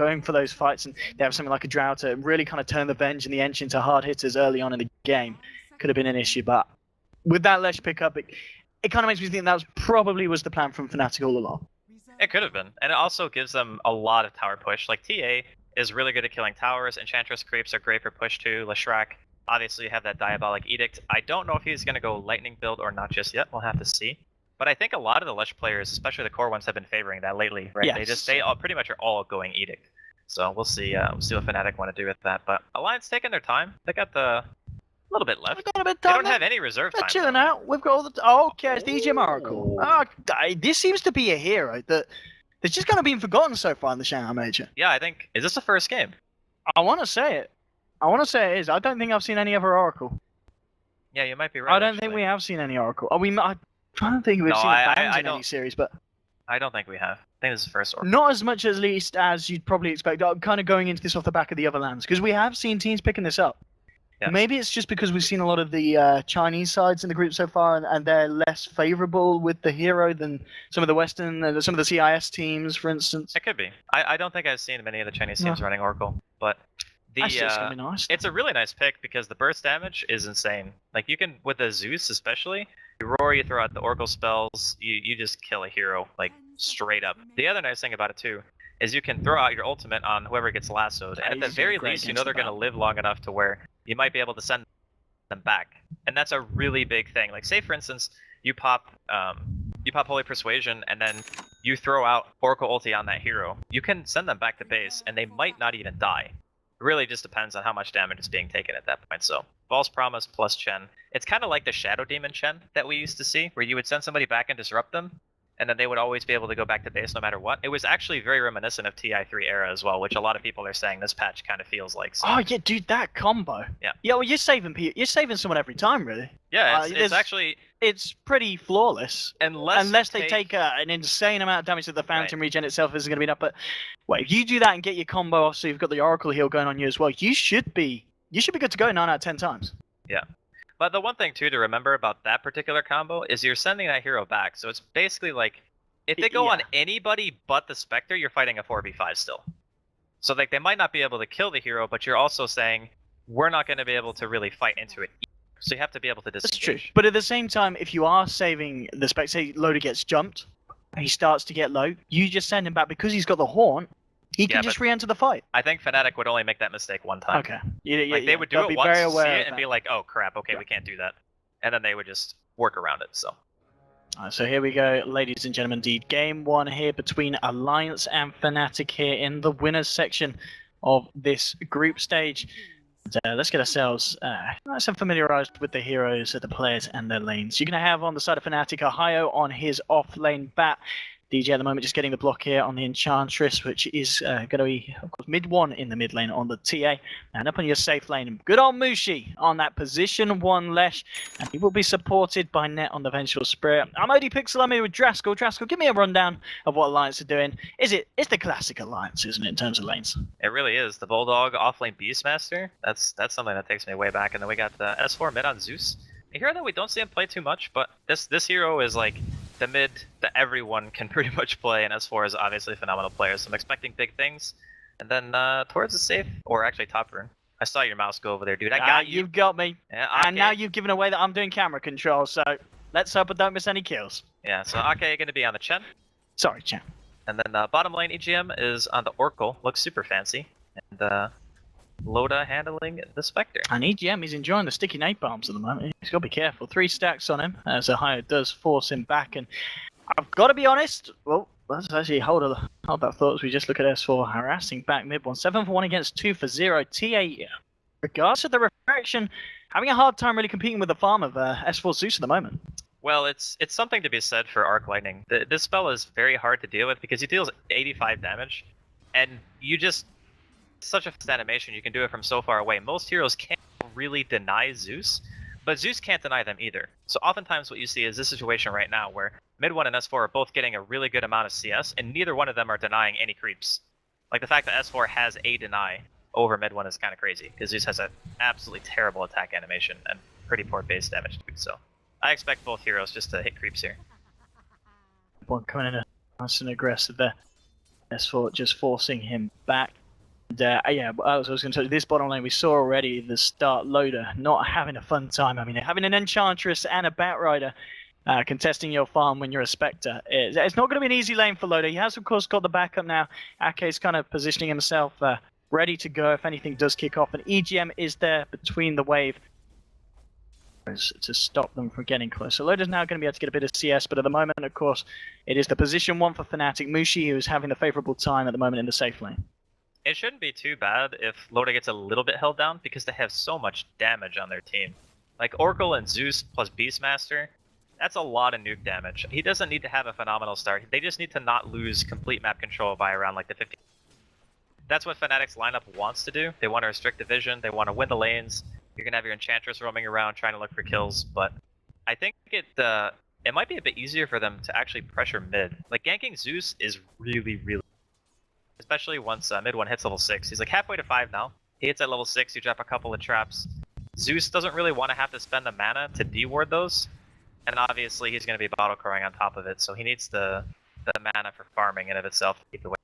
going for those fights, and they have something like a Drow to really kind of turn the Venge and the Ench into hard hitters early on in the game, could have been an issue. But with that Lesh pickup, it kind of makes me think that probably was the plan from Fnatic all along. It could have been, and it also gives them a lot of tower push. Like TA is really good at killing towers. Enchantress creeps are great for push too. Leshrac, obviously you have that Diabolic Edict. I don't know if he's going to go Lightning build or not just yet. We'll have to see. But I think a lot of the Lesh players, especially the core ones, have been favoring that lately, right? Yes. They all pretty much are all going Edict. So we'll see what Fnatic want to do with that. But Alliance taking their time. They got a little bit left. They don't have any reserve time. They're chilling out. We've got all the... Oh, okay, it's the EGM Oracle. Oh, this seems to be a hero that... It's just kind of been forgotten so far in the Shanghai Major. Yeah, I think... Is this the first game? I want to say it. It is. I don't think I've seen any other Oracle. Yeah, you might be right. I don't think we have seen any Oracle. I don't think we've seen a Bans in any series, but... I don't think we have. I think this is the first Oracle. Not as much, at least, as you'd probably expect. I'm kind of going into this off the back of the other lands, because we have seen teams picking this up. Yeah. Maybe it's just because we've seen a lot of the Chinese sides in the group so far, and they're less favorable with the hero than some of the Western, some of the CIS teams, for instance. It could be. I don't think I've seen many of the Chinese teams running Oracle, but That's gonna be nice. It's a really nice pick because the burst damage is insane. Like you can, with the Zeus especially, you roar, you throw out the Oracle spells, you just kill a hero like straight up. The other nice thing about it too is you can throw out your ultimate on whoever gets lassoed, and at the very least you know they're going to live long enough to where you might be able to send them back, and that's a really big thing. Like say for instance you pop Holy Persuasion and then you throw out Oracle ulti on that hero, you can send them back to base and they might not even die. It really just depends on how much damage is being taken at that point. So False Promise plus Chen, it's kind of like the Shadow Demon Chen that we used to see, where you would send somebody back and disrupt them, and then they would always be able to go back to base no matter what. It was actually very reminiscent of TI3 era as well, which a lot of people are saying this patch kind of feels like. So. Oh yeah, dude, that combo. Yeah. Yeah, well, you're saving someone every time, really. Yeah, it's actually... It's pretty flawless. Unless they take an insane amount of damage to the Fountain regen itself isn't going to be enough. But wait, if you do that and get your combo off, so you've got the Oracle heal going on you as well, you should be good to go 9 out of 10 times. Yeah. But the one thing too to remember about that particular combo is you're sending that hero back. So it's basically like if they go on anybody but the Spectre, you're fighting a 4v5 still. So like they might not be able to kill the hero, but you're also saying we're not going to be able to really fight into it. So you have to be able to disengage. That's true. But at the same time, if you are saving the Spectre, say Loader gets jumped, and he starts to get low, you just send him back because he's got the Haunt. He can just re-enter the fight. I think Fnatic would only make that mistake one time. Okay. They would do it once, see it, and be like, oh crap, okay, we can't do that. And then they would just work around it, so. So here we go, ladies and gentlemen. Indeed, game 1 here between Alliance and Fnatic here in the winners section of this group stage. Let's get ourselves nice and familiarized with the heroes, the players, and their lanes. You're going to have on the side of Fnatic, Ohio on his off-lane bat. DJ at the moment just getting the block here on the Enchantress, which is going to be, of course, mid 1 in the mid lane on the TA. And up on your safe lane, good old Mushi on that position 1 Lesh. And he will be supported by Net on the Vengeful Spirit. I'm OD Pixel, I'm here with Draskell. Draskell, give me a rundown of what Alliance are doing. It's the classic Alliance, isn't it, in terms of lanes? It really is. The Bulldog off-lane Beastmaster, that's something that takes me way back. And then we got the S4 mid on Zeus. A hero that we don't see him play too much, but this hero is like the mid that everyone can pretty much play, and S4 is obviously a phenomenal player, so I'm expecting big things. And then towards the safe, or actually top rune. I saw your mouse go over there, dude. I got you. You've got me. Yeah, and now you've given away that I'm doing camera control, so let's hope I don't miss any kills. Yeah, so Ake going to be on the Chen. Sorry, Chen. And then bottom lane EGM is on the Oracle. Looks super fancy. And Loda handling the Spectre. And EGM is enjoying the sticky nade bombs at the moment. He's got to be careful. 3 stacks on him, as Ohio does force him back. And I've got to be honest, well, let's actually hold that thought as we just look at S4 harassing back mid 1. 7 for 1 against 2 for 0. TA, regards to the refraction, having a hard time really competing with the farm of S4 Zeus at the moment. Well, it's something to be said for Arc Lightning. This spell is very hard to deal with because he deals 85 damage, and you just... such a fast animation, you can do it from so far away. Most heroes can't really deny Zeus, but Zeus can't deny them either. So oftentimes what you see is this situation right now where mid 1 and S4 are both getting a really good amount of CS, and neither one of them are denying any creeps. Like the fact that S4 has a deny over mid 1 is kind of crazy, because Zeus has an absolutely terrible attack animation and pretty poor base damage too. So I expect both heroes just to hit creeps here. One coming in nice and aggressive there. S4 just forcing him back. And, yeah, I was going to tell you, this bottom lane we saw already the start. Loader not having a fun time. I mean, having an Enchantress and a Batrider contesting your farm when you're a Spectre. It's not going to be an easy lane for Loader. He has, of course, got the backup now. Ake's kind of positioning himself ready to go if anything does kick off. And EGM is there between the wave to stop them from getting close. So Loader's now going to be able to get a bit of CS, but at the moment, of course, it is the position 1 for Fnatic. Mushi, who is having the favorable time at the moment in the safe lane. It shouldn't be too bad if Loda gets a little bit held down because they have so much damage on their team. Like Oracle and Zeus plus Beastmaster, that's a lot of nuke damage. He doesn't need to have a phenomenal start. They just need to not lose complete map control by around like the 50. That's what Fnatic's lineup wants to do. They want to restrict the vision. They want to win the lanes. You're going to have your Enchantress roaming around trying to look for kills, but I think it might be a bit easier for them to actually pressure mid. Like ganking Zeus is really, especially once mid one hits level 6. He's like halfway to 5 now. He hits at level 6, you drop a couple of traps. Zeus doesn't really want to have to spend the mana to deward those, and obviously he's going to be bottle crowing on top of it, so he needs the mana for farming in of itself to keep the way.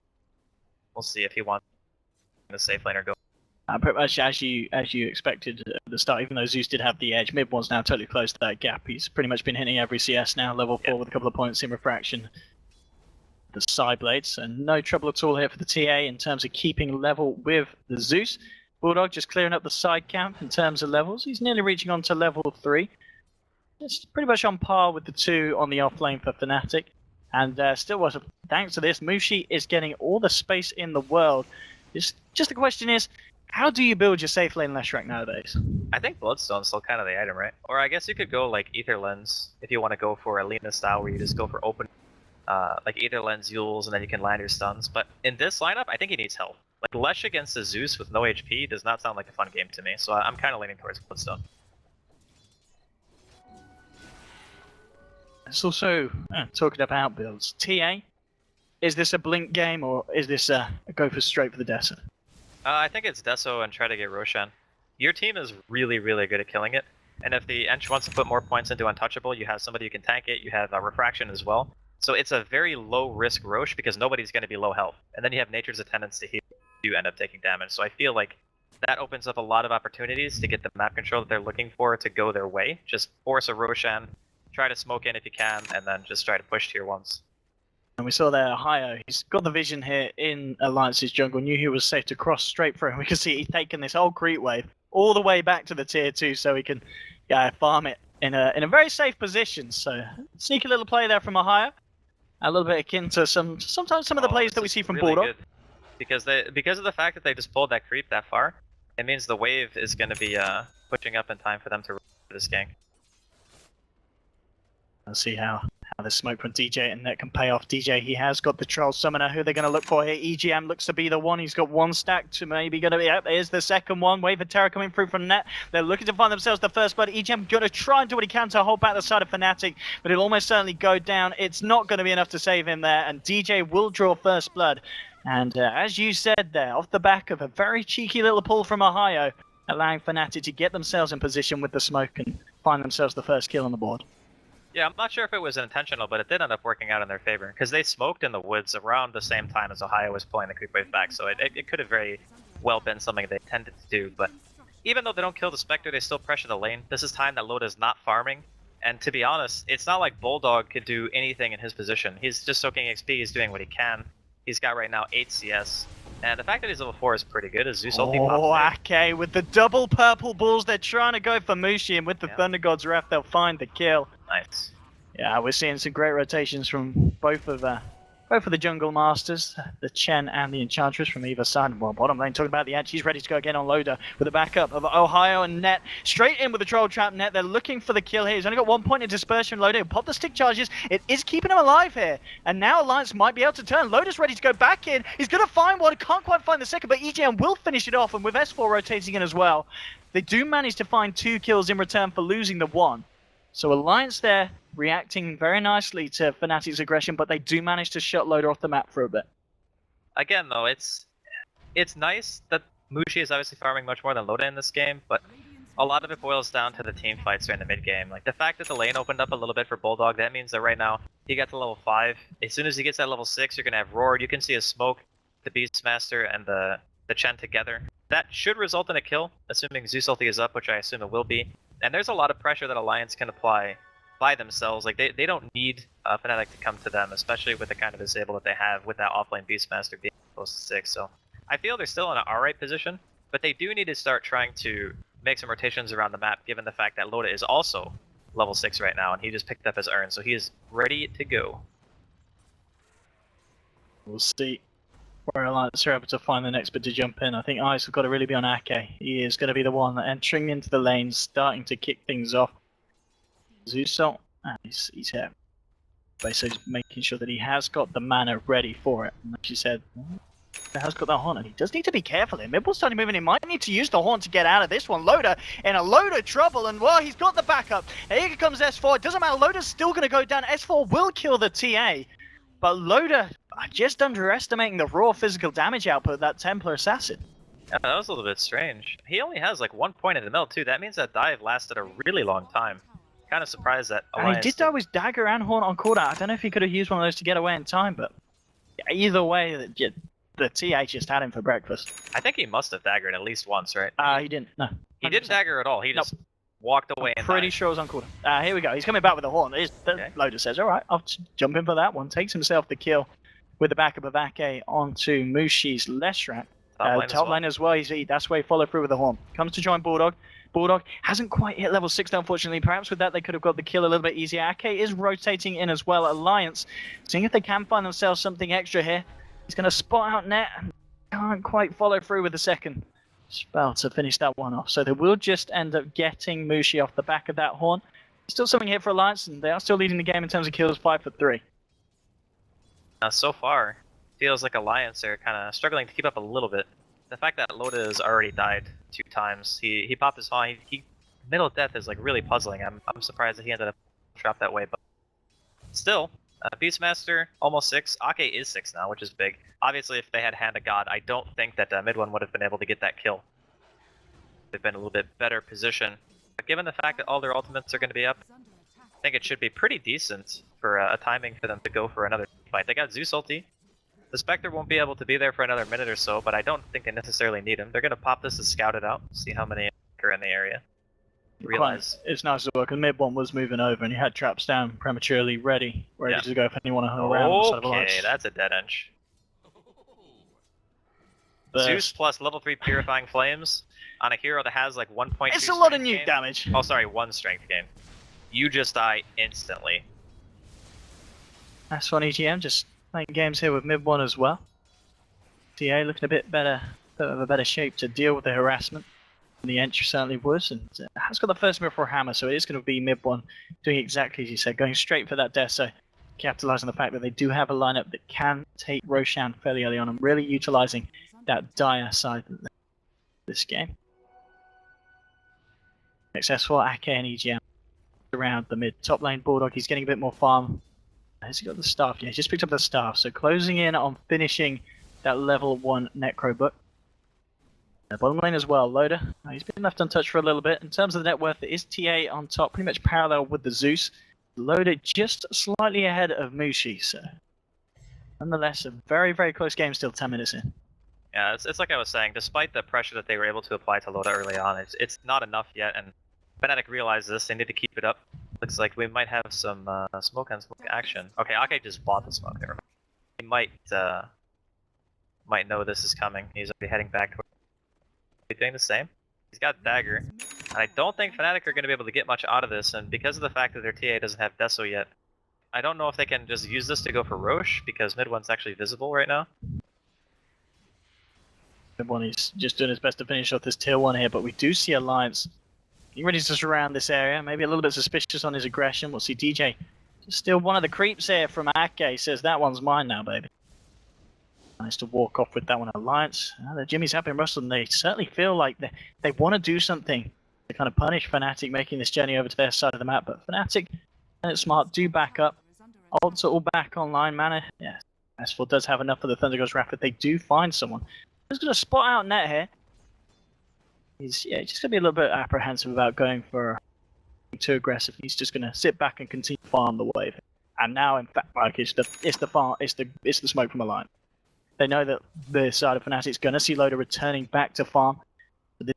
We'll see if he wants the safe lane or go. Pretty much as you expected at the start, even though Zeus did have the edge, mid one's now totally closed that gap. He's pretty much been hitting every CS now, level 4 with a couple of points in refraction. The side blades, and no trouble at all here for the TA in terms of keeping level with the Zeus. Bulldog just clearing up the side camp in terms of levels. He's nearly reaching on to level 3. It's pretty much on par with the 2 on the off lane for Fnatic. And still was, thanks to this, Mushi is getting all the space in the world. Just the question is, how do you build your safe lane Leshrac nowadays? I think Bloodstone's still kind of the item, right? Or I guess you could go like Ether Lens if you want to go for a Lina style where you just go for open like Ether Lens Yules and then you can land your stuns. But in this lineup, I think he needs help. Like Lesh against the Zeus with no HP does not sound like a fun game to me, so I'm kind of leaning towards Bloodstone. It's also talking about builds. TA, is this a blink game or is this a go for straight for the desert? I think it's Deso and try to get Roshan. Your team is really good at killing it, and if the Ench wants to put more points into Untouchable, you have somebody who can tank it, you have Refraction as well. So it's a very low risk Rosh because nobody's going to be low health. And then you have Nature's Attendants to heal, you end up taking damage. So I feel like that opens up a lot of opportunities to get the map control that they're looking for to go their way. Just force a Roshan, try to smoke in if you can, and then just try to push tier 1s. And we saw there, Hayo, he's got the vision here in Alliance's jungle, knew he was safe to cross straight through. And we can see he's taken this whole creep wave all the way back to the tier 2 so he can farm it in a very safe position. So sneaky little play there from Hayo. A little bit akin to sometimes some of the plays that we see from really Bulldog. Because of the fact that they just pulled that creep that far, it means the wave is going to be pushing up in time for them to run this gank. Let's see how the smoke from DJ and Net can pay off. DJ, he has got the Troll Summoner. Who they're going to look for here? EGM looks to be the one. He's got one stack to maybe going to be... Yep, there's the second one. Wave of Terror coming through from Net. They're looking to find themselves the first blood. EGM going to try and do what he can to hold back the side of Fnatic, but it'll almost certainly go down. It's not going to be enough to save him there, and DJ will draw first blood. And as you said there, off the back of a very cheeky little pull from Ohio, allowing Fnatic to get themselves in position with the smoke and find themselves the first kill on the board. Yeah, I'm not sure if it was intentional, but it did end up working out in their favor, because they smoked in the woods around the same time as Ohio was pulling the creep wave back, so it could have very well been something they intended to do. But even though they don't kill the Spectre, they still pressure the lane. This is time that Loda is not farming, and to be honest, it's not like Bulldog could do anything in his position. He's just soaking XP, he's doing what he can. He's got right now 8 CS, and the fact that he's level 4 is pretty good. As Zeus ulti pops okay, with the double purple balls, they're trying to go for Mushi, and with the Thunder God's Wrath, they'll find the kill. Nice. Yeah, we're seeing some great rotations from both of the jungle masters, the Chen and the Enchantress from either side. Well, bottom lane talking about the edge. He's ready to go again on Loda with the backup of Ohio and Net. Straight in with the Troll Trap Net. They're looking for the kill here. He's only got 1 point in dispersion. Loda pop the stick charges. It is keeping him alive here. And now Alliance might be able to turn. Loda's ready to go back in. He's going to find one. Can't quite find the second, but EGM will finish it off. And with S4 rotating in as well, they do manage to find 2 kills in return for losing the 1. So Alliance there reacting very nicely to Fnatic's aggression, but they do manage to shut Loda off the map for a bit. Again, though, it's nice that Mushi is obviously farming much more than Loda in this game, but a lot of it boils down to the team fights during the mid game. Like the fact that the lane opened up a little bit for Bulldog, that means that right now He got to level 5. As soon as he gets that level 6, you're gonna have Roar. You can see a smoke, the Beastmaster, and the Chen together. That should result in a kill, assuming Zeus ulti is up, which I assume it will be. And there's a lot of pressure that Alliance can apply by themselves. Like they don't need Fnatic to come to them, especially with the kind of disable that they have with that offlane Beastmaster being close to 6. So I feel they're still in an alright position, but they do need to start trying to make some rotations around the map, given the fact that Loda is also level 6 right now, and he just picked up his urn, so he is ready to go. We'll see where Alliance are able to find the next bit to jump in. I think eyes have got to really be on Ake. He is going to be the one entering into the lane, starting to kick things off. Zusol, he's here. Basically making sure that he has got the mana ready for it. And like you said, he has got that horn, and he does need to be careful here. Midwall's starting moving, he might need to use the horn to get out of this one. Loda in a load of trouble, and well, he's got the backup. Here comes S4, it doesn't matter, Loda's still going to go down. S4 will kill the TA, but Loda just underestimating the raw physical damage output of that Templar Assassin. Yeah, that was a little bit strange. He only has like 1 point in the middle too. That means that dive lasted a really long time. Kind of surprised that Alliance... And he did die with dagger and horn on cooldown. I don't know if he could have used one of those to get away in time, but either way, the TA just had him for breakfast. I think he must have daggered at least once, right? He didn't. No. 100%. He didn't dagger at all. He just walked away and Pretty died. sure it was on cooldown. Here we go. He's coming back with the horn. Okay. Loda says, all right, I'll jump in for that one. Takes himself the kill with the backup of Ake onto Mushi's Leshrac. Top lane as well. That's where he followed through with the horn. Comes to join Bulldog. Bulldog hasn't quite hit level 6, unfortunately. Perhaps with that, they could have got the kill a little bit easier. Ake is rotating in as well. Alliance, seeing if they can find themselves something extra here. He's going to spot out net and can't quite follow through with the second spell to finish that one off. So they will just end up getting Mushi off the back of that horn. Still something here for Alliance, and they are still leading the game in terms of kills, 5 for 3. So far, feels like Alliance are kind of struggling to keep up a little bit. The fact that Loda has already died 2 times, he popped his horn. Middle death is like really puzzling. I'm surprised that he ended up trapped that way, but still, Beastmaster almost 6. Ake is 6 now, which is big. Obviously, if they had Hand of God, I don't think that mid one would have been able to get that kill. They've been in a little bit better position. But given the fact that all their ultimates are going to be up, I think it should be pretty decent for a timing for them to go for another fight. They got Zeus ulti. The Spectre won't be able to be there for another minute or so, but I don't think they necessarily need him. They're going to pop this to scout it out, see how many are in the area. Realize it's nice to work, and mid one was moving over, and he had traps down prematurely, ready to go if anyone around. Okay, that's a dead end. Zeus plus level 3 Purifying Flames on a hero that has like 1.2. It's a lot of nuke damage. Oh, sorry, 1 strength gain. You just die instantly. That's on EGM, just playing games here with mid one as well. TA looking a bit of a better shape to deal with the harassment. The entry certainly was, and has got the first move for a hammer, so it is going to be mid one doing exactly as you said, going straight for that death, so capitalizing on the fact that they do have a lineup that can take Roshan fairly early on and really utilizing that dire side of this game. Successful Ake and EGM around the mid top lane. Bulldog, he's getting a bit more farm. Has he got the staff? Yeah, he just picked up the staff, so closing in on finishing that level 1 Necro book. Bottom lane as well, Loda. He's been left untouched for a little bit. In terms of the net worth, it is TA on top, pretty much parallel with the Zeus. Loda just slightly ahead of Mushi, so nonetheless, a very, very close game still 10 minutes in. Yeah, it's like I was saying, despite the pressure that they were able to apply to Loda early on, it's not enough yet, and Fnatic realized this, they need to keep it up. Looks like we might have some smoke on smoke action. Okay, Ake just bought the smoke there. He might know this is coming. He's already heading back toward. He's doing the same. He's got dagger. And I don't think Fnatic are going to be able to get much out of this, and because of the fact that their TA doesn't have Deso yet, I don't know if they can just use this to go for Roche, because mid one's actually visible right now. Mid one is just doing his best to finish off this tier 1 here, but we do see Alliance getting ready to surround this area, maybe a little bit suspicious on his aggression. We'll see DJ just steal one of the creeps here from Ake, says that one's mine now, baby. Nice to walk off with that one. Alliance, the Jimmys have been rustled, and they certainly feel like they want to do something to kind of punish Fnatic making this journey over to their side of the map, but Fnatic and it's smart do back up. Ults are all back online, mana. Yeah, S4 does have enough for the Thunder God's Wrath, but they do find someone. He's going to spot out net here. He's just going to be a little bit apprehensive about going for too aggressive. He's just going to sit back and continue to farm the wave. and now in fact, like it's the smoke from Alliance. They know that the side of Fnatic's going to see Loda returning back to farm. But this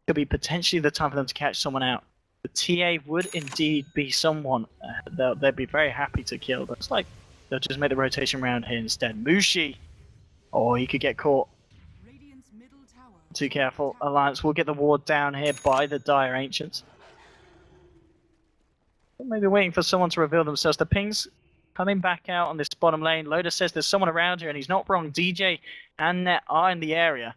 could be potentially the time for them to catch someone out. The TA would indeed be someone they'd be very happy to kill. Looks like they'll just make the rotation round here instead. Mushi, oh, he could get caught. Too careful. Alliance will get the ward down here by the Dire Ancients. Maybe waiting for someone to reveal themselves. The pings coming back out on this bottom lane. Loda says there's someone around here, and he's not wrong. DJ and Net are in the area.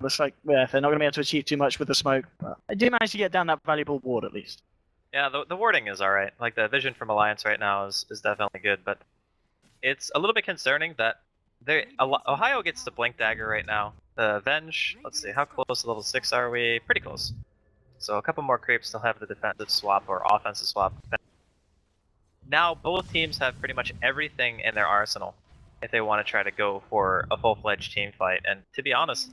Looks like they're not going to be able to achieve too much with the smoke, but they do manage to get down that valuable ward at least. Yeah, the warding is alright. Like, the vision from Alliance right now is definitely good, but it's a little bit concerning that Ohio gets the Blink Dagger right now. The Venge, let's see, how close to level 6 are we? Pretty close. So a couple more creeps, they'll have the defensive swap or offensive swap. Now both teams have pretty much everything in their arsenal if they want to try to go for a full-fledged team fight. And to be honest,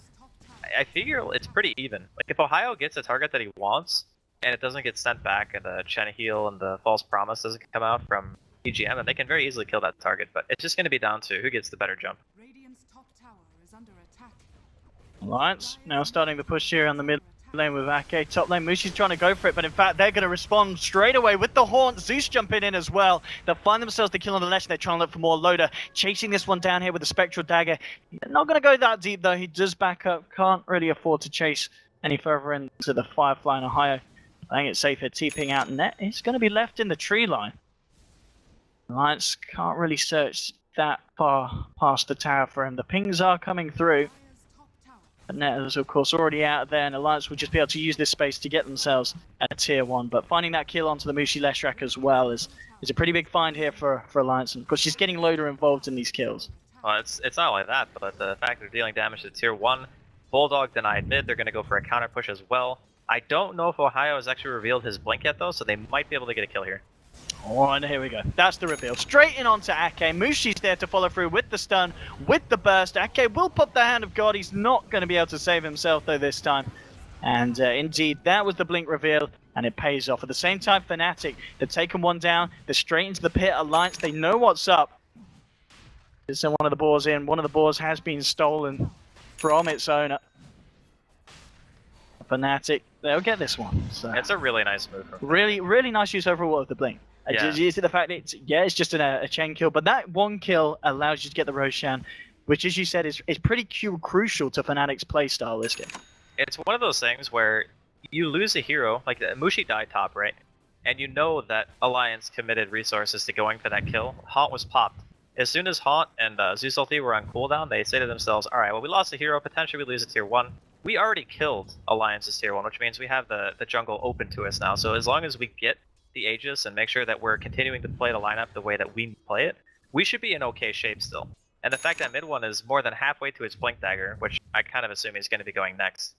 I figure it's pretty even. Like, if Ohio gets a target that he wants, and it doesn't get sent back, and the Chen-Heal and the False Promise doesn't come out from EGM, and they can very easily kill that target. But it's just going to be down to who gets the better jump. Alliance now starting the push here on the mid lane with Ake. Top lane, Mushi's trying to go for it, but in fact they're going to respond straight away with the Haunt. Zeus jumping in as well. They'll find themselves the kill on the left. They're trying to look for more. Loda chasing this one down here with the Spectral Dagger. Not going to go that deep though. He does back up. Can't really afford to chase any further into the Firefly and Ohio. I think it's safer TPing out Net. It's going to be left in the tree line. Alliance can't really search that far past the tower for him. The pings are coming through. And Net is of course already out there, and Alliance will just be able to use this space to get themselves a tier 1. But finding that kill onto the Mushi Leshrac as well is a pretty big find here for Alliance, and of course she's getting Loda involved in these kills. Well, it's not only that, but the fact they're dealing damage to tier 1, Bulldog denied mid, they're going to go for a counter push as well. I don't know if Ohio has actually revealed his blink yet though, so they might be able to get a kill here. Oh, and here we go. That's the reveal. Straight in onto Ake. Mushi's there to follow through with the stun, with the burst. Ake will pop the Hand of God. He's not going to be able to save himself, though, this time. And indeed, that was the blink reveal, and it pays off. At the same time, Fnatic, they've taken one down. They're straight into the pit. Alliance, they know what's up. So one of the boars in. One of the boars has been stolen from its owner. Fnatic, they'll get this one. So. It's a really nice move. Really, really nice use overall of the blink. Yeah. Is the fact it's just a chain kill, but that one kill allows you to get the Roshan, which, as you said, is pretty crucial to Fnatic's playstyle this game. It's one of those things where you lose a hero, like Mushi died top, right? And you know that Alliance committed resources to going for that kill. Haunt was popped. As soon as Haunt and Zeus ulti were on cooldown, they say to themselves, alright, well, we lost a hero, potentially we lose a tier 1. We already killed Alliance's tier 1, which means we have the jungle open to us now. So as long as we get the Aegis and make sure that we're continuing to play the lineup the way that we play it, we should be in okay shape still. And the fact that mid one is more than halfway to its Blink Dagger, which I kind of assume he's going to be going next,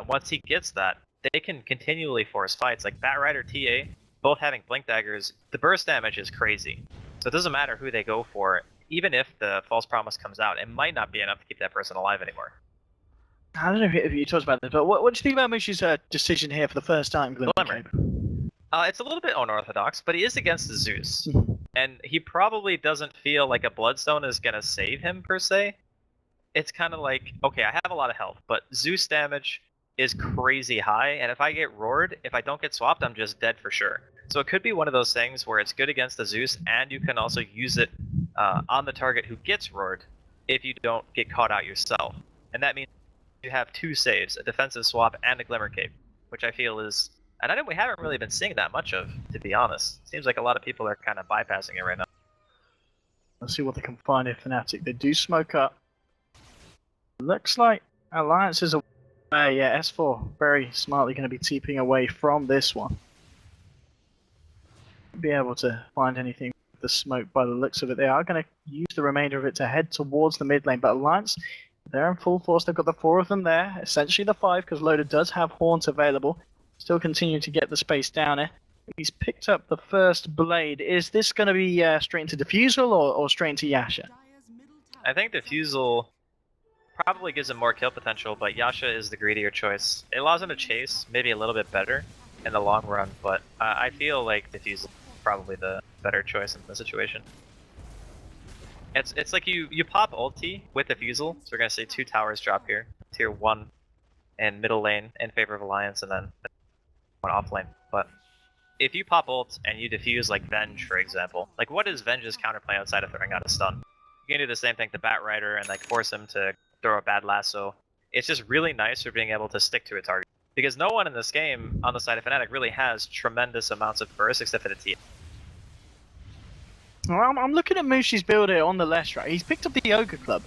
once he gets that, they can continually force fights. Like Batrider, TA, both having Blink Daggers, the burst damage is crazy. So it doesn't matter who they go for, even if the False Promise comes out, it might not be enough to keep that person alive anymore. I don't know if you talked about this, but what do you think about Mushi's decision here for the first time? Glimmer. It's a little bit unorthodox, but he is against the Zeus. And he probably doesn't feel like a Bloodstone is going to save him, per se. It's kind of like, okay, I have a lot of health, but Zeus damage is crazy high, and if I get roared, if I don't get swapped, I'm just dead for sure. So it could be one of those things where it's good against the Zeus, and you can also use it on the target who gets roared if you don't get caught out yourself. And that means you have 2 saves, a defensive swap and a Glimmer Cape, which I feel is... And we haven't really been seeing that much of, to be honest. Seems like a lot of people are kind of bypassing it right now. Let's see what they can find here, Fnatic. They do smoke up. Looks like Alliance is away. Yeah, S4 very smartly going to be TPing away from this one. Be able to find anything with the smoke by the looks of it. They are going to use the remainder of it to head towards the mid lane, but Alliance, they're in full force. They've got the 4 of them there, essentially the 5, because Loda does have Haunt available. Still continuing to get the space down here. He's picked up the first blade. Is this going to be straight into Diffusal or straight into Yasha? I think Diffusal probably gives him more kill potential, but Yasha is the greedier choice. It allows him to chase maybe a little bit better in the long run, but I feel like Diffusal. probably the better choice in the situation. It's like you pop ulti with Diffusal, so we're gonna say 2 towers drop here, tier 1 and middle lane in favor of Alliance, and then 1 off lane. But if you pop ult and you diffuse like Venge, for example, like what is Venge's counterplay outside of throwing out a stun? You can do the same thing to Bat Rider and like force him to throw a bad lasso. It's just really nice for being able to stick to a target. Because no one in this game on the side of Fnatic really has tremendous amounts of burst except for the T. Well, I'm looking at Mushi's build here on the left, right? He's picked up the Ogre Club.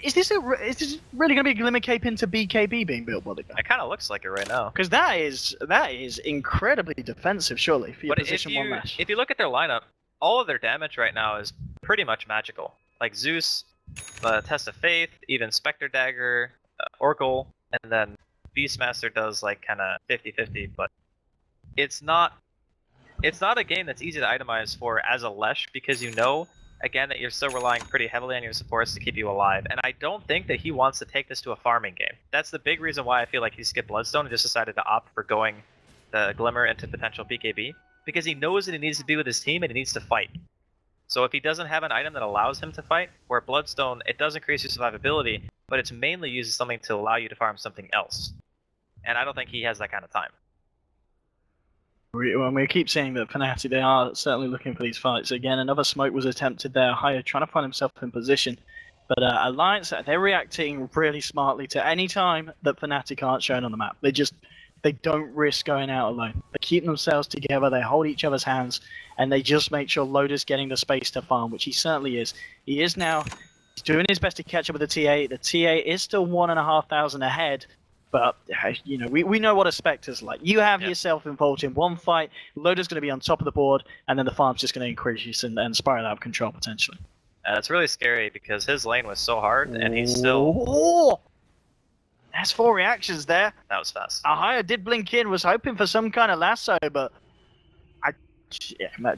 Is this really going to be a Glimmer Cape into BKB being built by the guy? It kind of looks like it right now. Because that is incredibly defensive, surely, for your But position 1 lash. if you look at their lineup, all of their damage right now is pretty much magical. Like Zeus, Test of Faith, even Spectre Dagger, Oracle, and then Beastmaster does like kind of 50-50, but it's not a game that's easy to itemize for as a Lesh, because you know, again, that you're still relying pretty heavily on your supports to keep you alive, and I don't think that he wants to take this to a farming game. That's the big reason why I feel like he skipped Bloodstone and just decided to opt for going the Glimmer into potential BKB, because he knows that he needs to be with his team and he needs to fight. So if he doesn't have an item that allows him to fight, where Bloodstone, it does increase your survivability, but it's mainly used as something to allow you to farm something else. And I don't think he has that kind of time. We keep saying that Fnatic, they are certainly looking for these fights. Again, another smoke was attempted there. Haya trying to find himself in position. But Alliance, they're reacting really smartly to any time that Fnatic aren't shown on the map. They don't risk going out alone. They keep themselves together, they hold each other's hands, and they just make sure Loda's getting the space to farm, which he certainly is. He is now doing his best to catch up with the TA. The TA is still 1,500 ahead. But, you know, we know what a Spectre's like. You have yourself involved in one fight, Loda's going to be on top of the board, and then the farm's just going to increase and spiral out of control, potentially. It's really scary because his lane was so hard, and he's still... Oh! That's 4 reactions there. That was fast. Ahaya did blink in, was hoping for some kind of lasso, but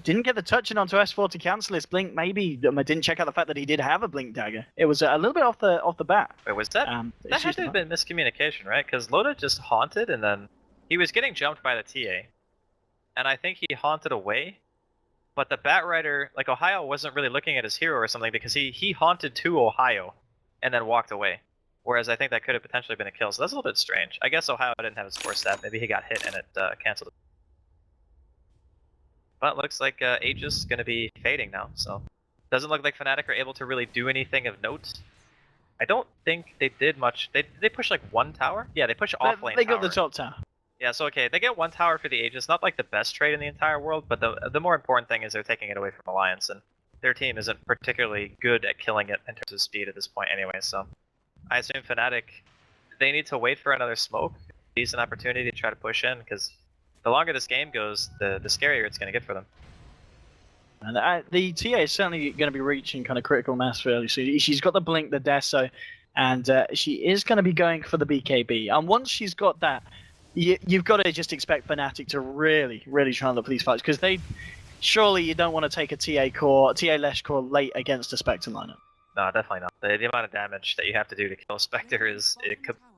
didn't get the touching onto S4 to cancel his blink. Maybe I didn't check out the fact that he did have a blink dagger. It was a little bit off the bat. Wait, was that? That had to have been miscommunication, right? Because Loda just haunted, and then he was getting jumped by the TA, and I think he haunted away. But the Bat Rider, like Ohio, wasn't really looking at his hero or something, because he haunted to Ohio, and then walked away. Whereas I think that could have potentially been a kill, so that's a little bit strange. I guess Ohio didn't have his force stat. Maybe he got hit and it canceled. But looks like Aegis is going to be fading now, so doesn't look like Fnatic are able to really do anything of note. I don't think they did much. They push like 1 tower? Yeah, they push off lane. They got the top tower. Yeah, so okay, they get 1 tower for the Aegis. Not like the best trade in the entire world, but the more important thing is they're taking it away from Alliance, and their team isn't particularly good at killing it in terms of speed at this point anyway, so I assume Fnatic, they need to wait for another smoke, decent opportunity to try to push in, because the longer this game goes, the scarier it's going to get for them. And the TA is certainly going to be reaching kind of critical mass fairly soon. She's got the blink, the Deso, and she is going to be going for the BKB. And once she's got that, you've got to just expect Fnatic to really, really try and look for these fights, because surely you don't want to take a TA Lesh core late against a Spectre lineup. No, definitely not. The amount of damage that you have to do to kill a Spectre is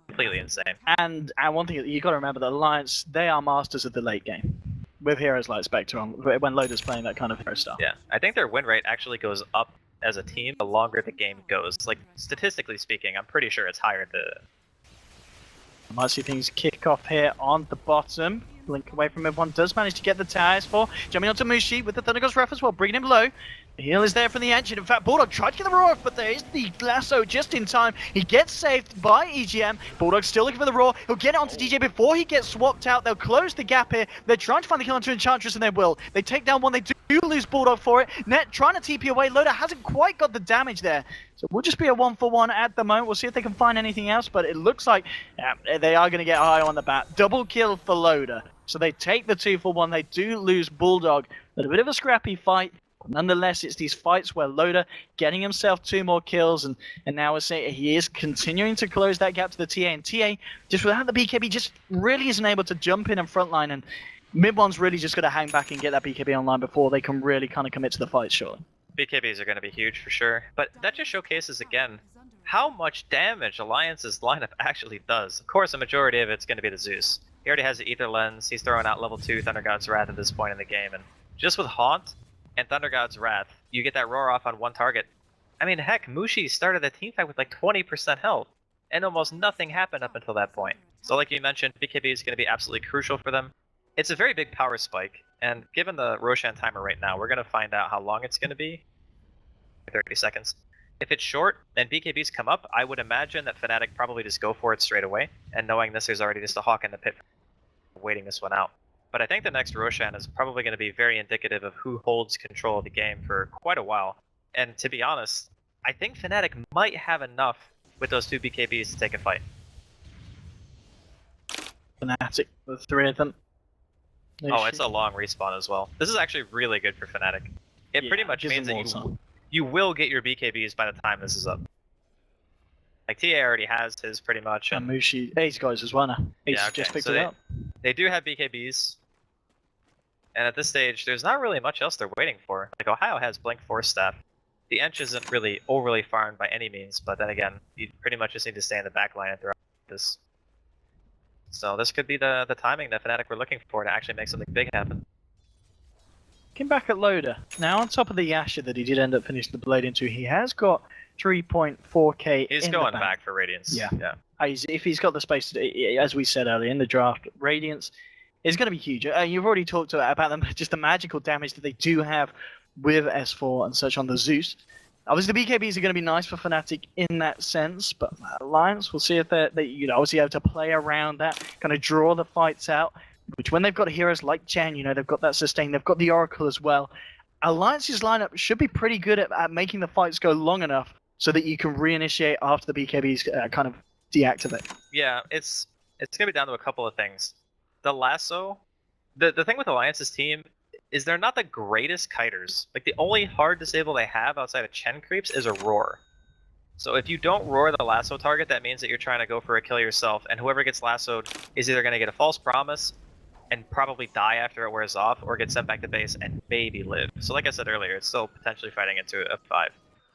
completely insane. And one thing you got to remember, the Alliance, they are masters of the late game, with heroes like Spectre on, when Loda's playing that kind of hero style. Yeah, I think their win rate actually goes up as a team the longer the game goes. Like, statistically speaking, I'm pretty sure it's higher I might see things kick off here on the bottom. Blink away from everyone, does manage to get the tires for jumping onto Mushi with the Thunder Ghost Ref as well, bringing him low. The heal is there from the engine. In fact, Bulldog tried to get the roar off, but there is the lasso just in time. He gets saved by EGM. Bulldog's still looking for the roar. He'll get it onto DJ before he gets swapped out. They'll close the gap here. They're trying to find the kill onto Enchantress, and they will. They take down one. They do lose Bulldog for it. Net trying to TP away. Loda hasn't quite got the damage there. So it will just be a 1-for-1 at the moment. We'll see if they can find anything else, but it looks like they are going to get high on the bat. Double kill for Loda. So they take the 2-for-1. They do lose Bulldog. But a bit of a scrappy fight. Nonetheless, it's these fights where Loda getting himself 2 more kills, and now we're saying he is continuing to close that gap to the TA, and TA, just without the BKB, just really isn't able to jump in frontline, and mid-one's really just got to hang back and get that BKB online before they can really kind of commit to the fight, surely. BKBs are going to be huge for sure, but that just showcases again how much damage Alliance's lineup actually does. Of course, a majority of it's going to be the Zeus. He already has the Ether Lens, he's throwing out level 2 Thunder God's Wrath at this point in the game, and just with Haunt and Thunder God's Wrath, you get that roar off on one target. I mean, heck, Mushi started the team fight with like 20% health, and almost nothing happened up until that point. So like you mentioned, BKB is going to be absolutely crucial for them. It's a very big power spike, and given the Roshan timer right now, we're going to find out how long it's going to be. 30 seconds. If it's short and BKBs come up, I would imagine that Fnatic probably just go for it straight away, and knowing this, there's already just a Hawk in the pit waiting this one out. But I think the next Roshan is probably going to be very indicative of who holds control of the game for quite a while. And to be honest, I think Fnatic might have enough with those 2 BKBs to take a fight. Fnatic, the 3 of them. Oh, it's a long respawn as well. This is actually really good for Fnatic. It pretty much means that you will get your BKBs by the time this is up. Like, TA already has his pretty much. And Mushi, Ace guys as well now. Ace just picked it up. They do have BKBs. And at this stage, there's not really much else they're waiting for. Like, Ohio has Blink Force Staff. The Ench isn't really overly farmed by any means, but then again, you pretty much just need to stay in the back line and throughout this. So this could be the timing that Fnatic were looking for to actually make something big happen. Looking back at Loda, now on top of the Asher that he did end up finishing the blade into, he has got 3.4k. He's going back for Radiance. Yeah. If he's got the space, as we said earlier in the draft, Radiance is going to be huge. You've already talked about them, just the magical damage that they do have with S4 and such on the Zeus. Obviously, the BKBs are going to be nice for Fnatic in that sense, but Alliance, we'll see if they're obviously able to play around that, kind of draw the fights out. Which, when they've got heroes like Chen, they've got that sustain, they've got the Oracle as well. Alliance's lineup should be pretty good at making the fights go long enough so that you can reinitiate after the BKBs kind of deactivate. Yeah, it's going to be down to a couple of things. The lasso, the thing with Alliance's team is they're not the greatest kiters. Like, the only hard disable they have outside of Chen creeps is a roar. So if you don't roar the lasso target, that means that you're trying to go for a kill yourself, and whoever gets lassoed is either going to get a false promise and probably die after it wears off, or get sent back to base and maybe live. So like I said earlier, it's still potentially fighting into a 5.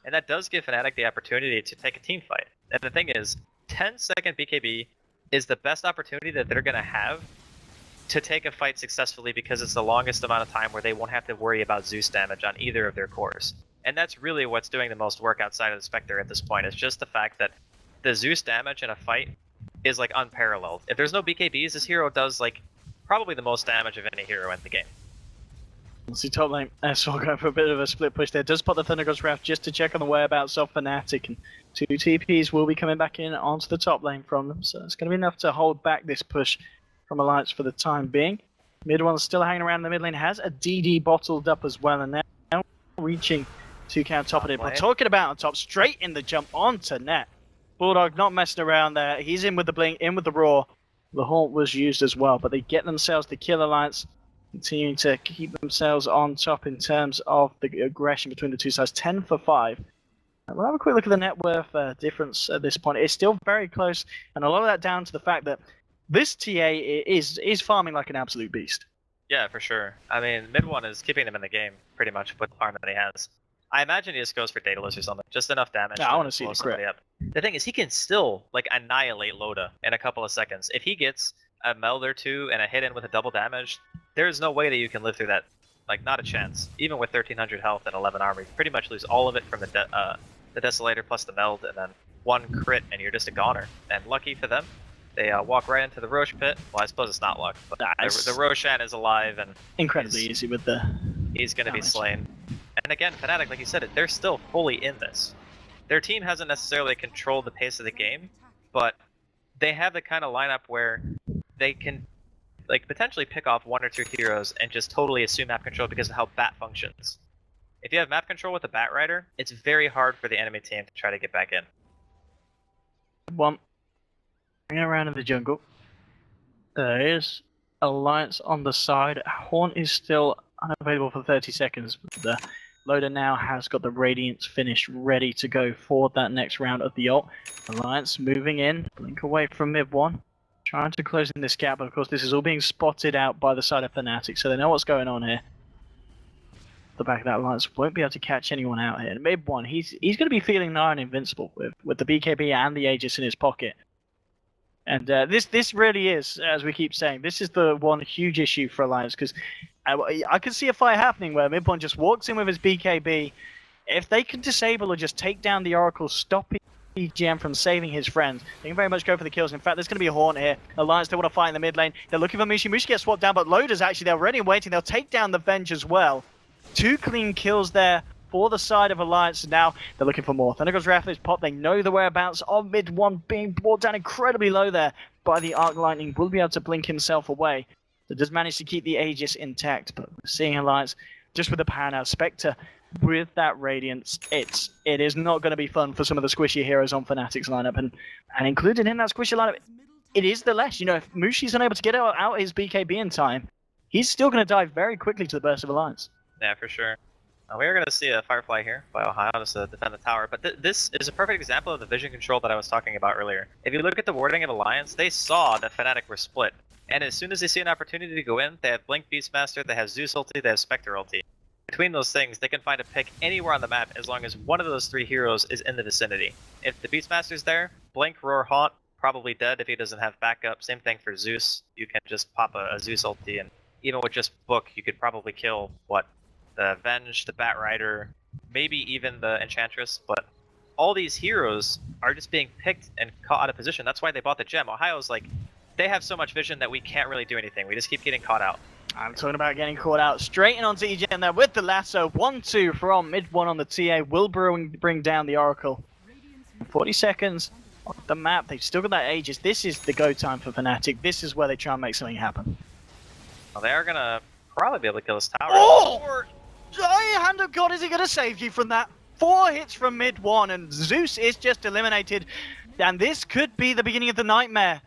And that does give Fnatic the opportunity to take a team fight. And the thing is, 10-second BKB is the best opportunity that they're going to have to take a fight successfully, because it's the longest amount of time where they won't have to worry about Zeus damage on either of their cores. And that's really what's doing the most work outside of the Spectre at this point. It's just the fact that the Zeus damage in a fight is like unparalleled. If there's no BKBs, this hero does like probably the most damage of any hero in the game. Let's see top lane. So going for a bit of a split push there. Does put the Thunder God's Wrath just to check on the whereabouts of Fnatic, and 2 TPs will be coming back in onto the top lane from them. So it's going to be enough to hold back this push from Alliance for the time being. Mid one's still hanging around in the mid lane, has a DD bottled up as well, and now reaching to count top of it. But talking about on top, straight in the jump onto net. Bulldog not messing around there. He's in with the blink, in with the roar. The haunt was used as well, but they get themselves the kill. Alliance continuing to keep themselves on top in terms of the aggression between the two sides. 10 for 5. We'll have a quick look at the net worth difference at this point. It's still very close, and a lot of that down to the fact that this TA is farming like an absolute beast. Yeah, for sure. I mean, mid one is keeping him in the game pretty much with the farm that he has. I imagine he just goes for Daedalus or something. Just enough damage. Yeah, I want to see the crit. The thing is, he can still like annihilate Loda in a couple of seconds. If he gets a meld or two and a hit in with a double damage, there's no way that you can live through that. Like, not a chance. Even with 1300 health and 11 armor, you pretty much lose all of it from the Desolator plus the meld, and then 1 crit, and you're just a goner. And lucky for them, they walk right into the Roche pit. Well, I suppose it's not luck, but the Roshan is alive and incredibly easy with the. He's going to be slain. And again, Fnatic, like you said, they're still fully in this. Their team hasn't necessarily controlled the pace of the game, but they have the kind of lineup where they can like potentially pick off 1 or 2 heroes and just totally assume map control because of how Bat functions. If you have map control with a Bat Rider, it's very hard for the enemy team to try to get back in. One. Bring it around in the jungle. There is Alliance on the side. Haunt is still unavailable for 30 seconds. But the Loader now has got the Radiance finish ready to go for that next round of the ult. Alliance moving in. Blink away from mid one. Trying to close in this gap, but of course this is all being spotted out by the side of Fnatic, so they know what's going on here. The back of that Alliance won't be able to catch anyone out here. And mid one, he's going to be feeling nigh on invincible with the BKB and the Aegis in his pocket. And this really is, as we keep saying, this is the one huge issue for Alliance, because I can see a fight happening where Midpoint just walks in with his BKB. If they can disable or just take down the Oracle, stopping EGM from saving his friends, they can very much go for the kills. In fact, there's going to be a Haunt here. Alliance, they want to fight in the mid lane. They're looking for Mushi. Mushi gets swapped down, but Loader's actually there ready and waiting. They'll take down the Venge as well. 2 clean kills there for the side of Alliance. Now they're looking for more. Thundergod's Wrath is popped. They know the whereabouts of mid one, being brought down incredibly low there by the Arc Lightning. Will be able to blink himself away. So does manage to keep the Aegis intact, but we're seeing Alliance just with the power now. Spectre with that Radiance, it is not going to be fun for some of the squishy heroes on Fnatic's lineup, and included in that squishy lineup, it is the Lesh. You know, if Mushi's unable to get out his BKB in time, he's still going to dive very quickly to the burst of Alliance. Yeah, for sure. We are going to see a Firefly here by Ohio just to defend the tower, but this is a perfect example of the vision control that I was talking about earlier. If you look at the wording of Alliance, they saw that Fnatic were split, and as soon as they see an opportunity to go in, they have Blink Beastmaster, they have Zeus ulti, they have Spectre ulti. Between those things, they can find a pick anywhere on the map as long as one of those 3 heroes is in the vicinity. If the Beastmaster's there, Blink, Roar, Haunt, probably dead if he doesn't have backup. Same thing for Zeus. You can just pop a Zeus ulti, and even with just Book, you could probably kill, the Venge, the Bat Rider, maybe even the Enchantress, but all these heroes are just being picked and caught out of position. That's why they bought the gem. Ohio's like, they have so much vision that we can't really do anything. We just keep getting caught out. I'm talking about getting caught out. Straight in onto EGM there with the lasso. 1-2 from mid one on the TA. Will bring down the Oracle. 40 seconds on the map. They've still got that Aegis. This is the go time for Fnatic. This is where they try and make something happen. Well, they are going to probably be able to kill this tower. Oh! Hand of God, is he going to save you from that? 4 hits from mid one, and Zeus is just eliminated. And this could be the beginning of the nightmare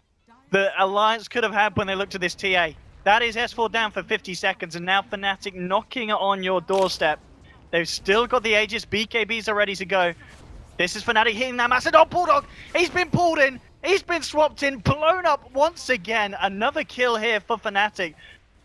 the Alliance could have had when they looked at this TA. That is S4 down for 50 seconds, and now Fnatic knocking on your doorstep. They've still got the Aegis, BKBs are ready to go. This is Fnatic hitting that massive. Oh, Bulldog! He's been pulled in, he's been swapped in, blown up once again. Another kill here for Fnatic.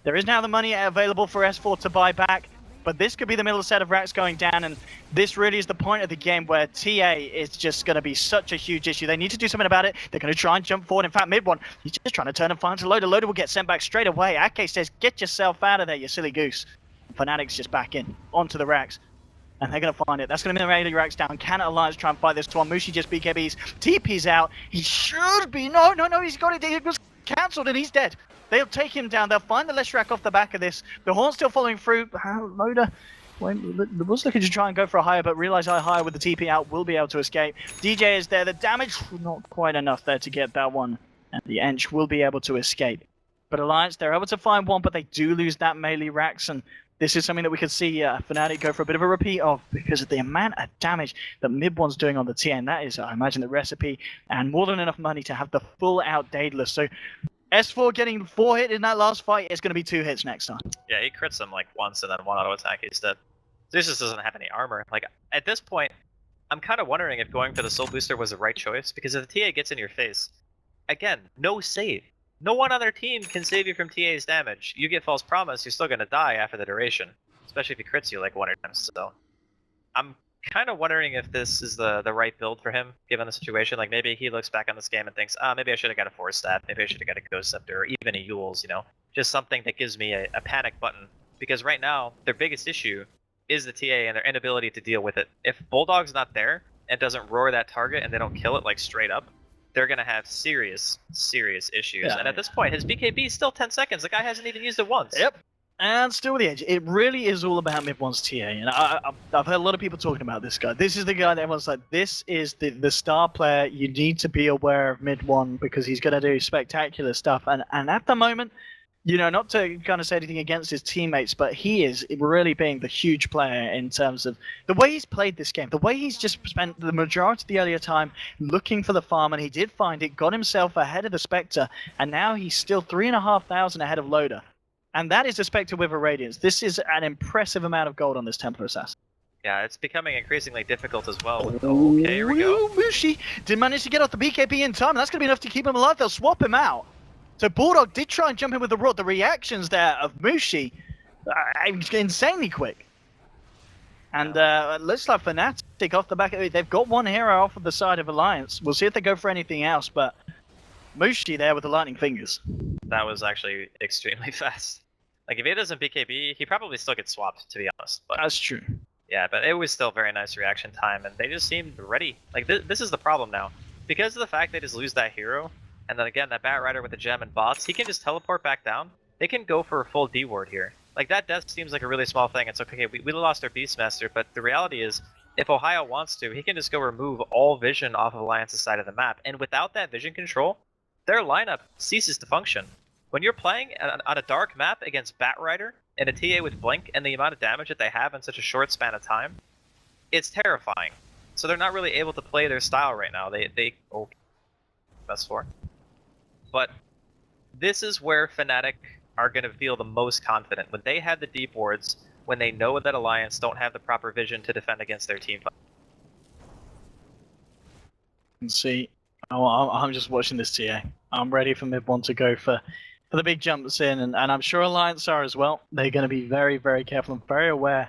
There is now the money available for S4 to buy back, but this could be the middle set of racks going down, and this really is the point of the game where TA is just going to be such a huge issue. They need to do something about it. They're going to try and jump forward. In fact, mid one, he's just trying to turn and find a Loader. Loader will get sent back straight away. Ake says, get yourself out of there, you silly goose. Fnatic's just back in, onto the racks. And they're going to find it. That's going to be the racks down. Can Alliance try and fight this one? Mushi just BKBs. TP's out. He should be. No, he's got it. It was cancelled and he's dead. They'll take him down. They'll find the Leshrac off the back of this. The Horn's still following through. Loader was looking to try and go for a higher, but realize higher with the TP out will be able to escape. DJ is there. The damage, not quite enough there to get that one. And the Ench will be able to escape. But Alliance, they're able to find one, but they do lose that melee racks. And this is something that we could see Fnatic go for a bit of a repeat of because of the amount of damage that mid one's doing on the TA. And that is, I imagine, the recipe and more than enough money to have the full out Daedalus. So S4 getting 4 hit in that last fight. It's going to be 2 hits next time. Yeah, he crits him like once and then 1 auto attack. He's dead. Zeus just doesn't have any armor. Like, at this point, I'm kind of wondering if going for the soul booster was the right choice, because if the TA gets in your face, again, no save. No one on their team can save you from TA's damage. You get false promise, you're still going to die after the duration, especially if he crits you like 1 or 2 times. So I'm kind of wondering if this is the right build for him, given the situation. Like, maybe he looks back on this game and thinks, maybe I should have got a Force Staff, maybe I should have got a Ghost Scepter, or even a Yule's, you know? Just something that gives me a panic button. Because right now, their biggest issue is the TA and their inability to deal with it. If Bulldog's not there and doesn't roar that target and they don't kill it like straight up, they're going to have serious issues. Yeah, and at this point, his BKB is still 10 seconds. The guy hasn't even used it once. Yep. And still with the edge. It really is all about mid one's TA. And I've heard a lot of people talking about this guy. This is the guy that everyone's like, this is the star player. You need to be aware of mid one because he's going to do spectacular stuff. And at the moment, you know, not to kind of say anything against his teammates, but he is really being the huge player in terms of the way he's played this game, the way he's just spent the majority of the earlier time looking for the farm, and he did find it, got himself ahead of the Spectre, and now he's still 3,500 ahead of Loader. And that is the Spectre with a Radiance. This is an impressive amount of gold on this Templar Assassin. Yeah, it's becoming increasingly difficult as well. Okay, here we go. Mushi did manage to get off the BKB in time, and that's going to be enough to keep him alive. They'll swap him out. So Bulldog did try and jump in with the Rot. The reactions there of Mushi, insanely quick. And looks like Fnatic off the back of it. They've got one hero off of the side of Alliance. We'll see if they go for anything else, but Mushi there with the lightning fingers. That was actually extremely fast. Like, if he doesn't BKB, he probably still gets swapped, to be honest. But That's true. yeah, but it was still very nice reaction time, and they just seemed ready. Like, this is the problem now. Because of the fact they just lose that hero, and then again, that Bat Rider with the gem and bots, he can just teleport back down. They can go for a full D ward here. Like, that death seems like a really small thing. It's okay, we lost our Beastmaster, but the reality is, if Ohio wants to, he can just go remove all vision off of Alliance's side of the map, and without that vision control, their lineup ceases to function. When you're playing on a dark map against Bat Rider and a TA with Blink and the amount of damage that they have in such a short span of time, it's terrifying. So they're not really able to play their style right now. Oh, best 4. But this is where Fnatic are going to feel the most confident. When they have the deep wards, when they know that Alliance don't have the proper vision to defend against their team. Let's see. Oh, I'm just watching this TA. I'm ready for mid 1 to go for the big jumps in, and I'm sure Alliance are as well. They're going to be very, very careful and very aware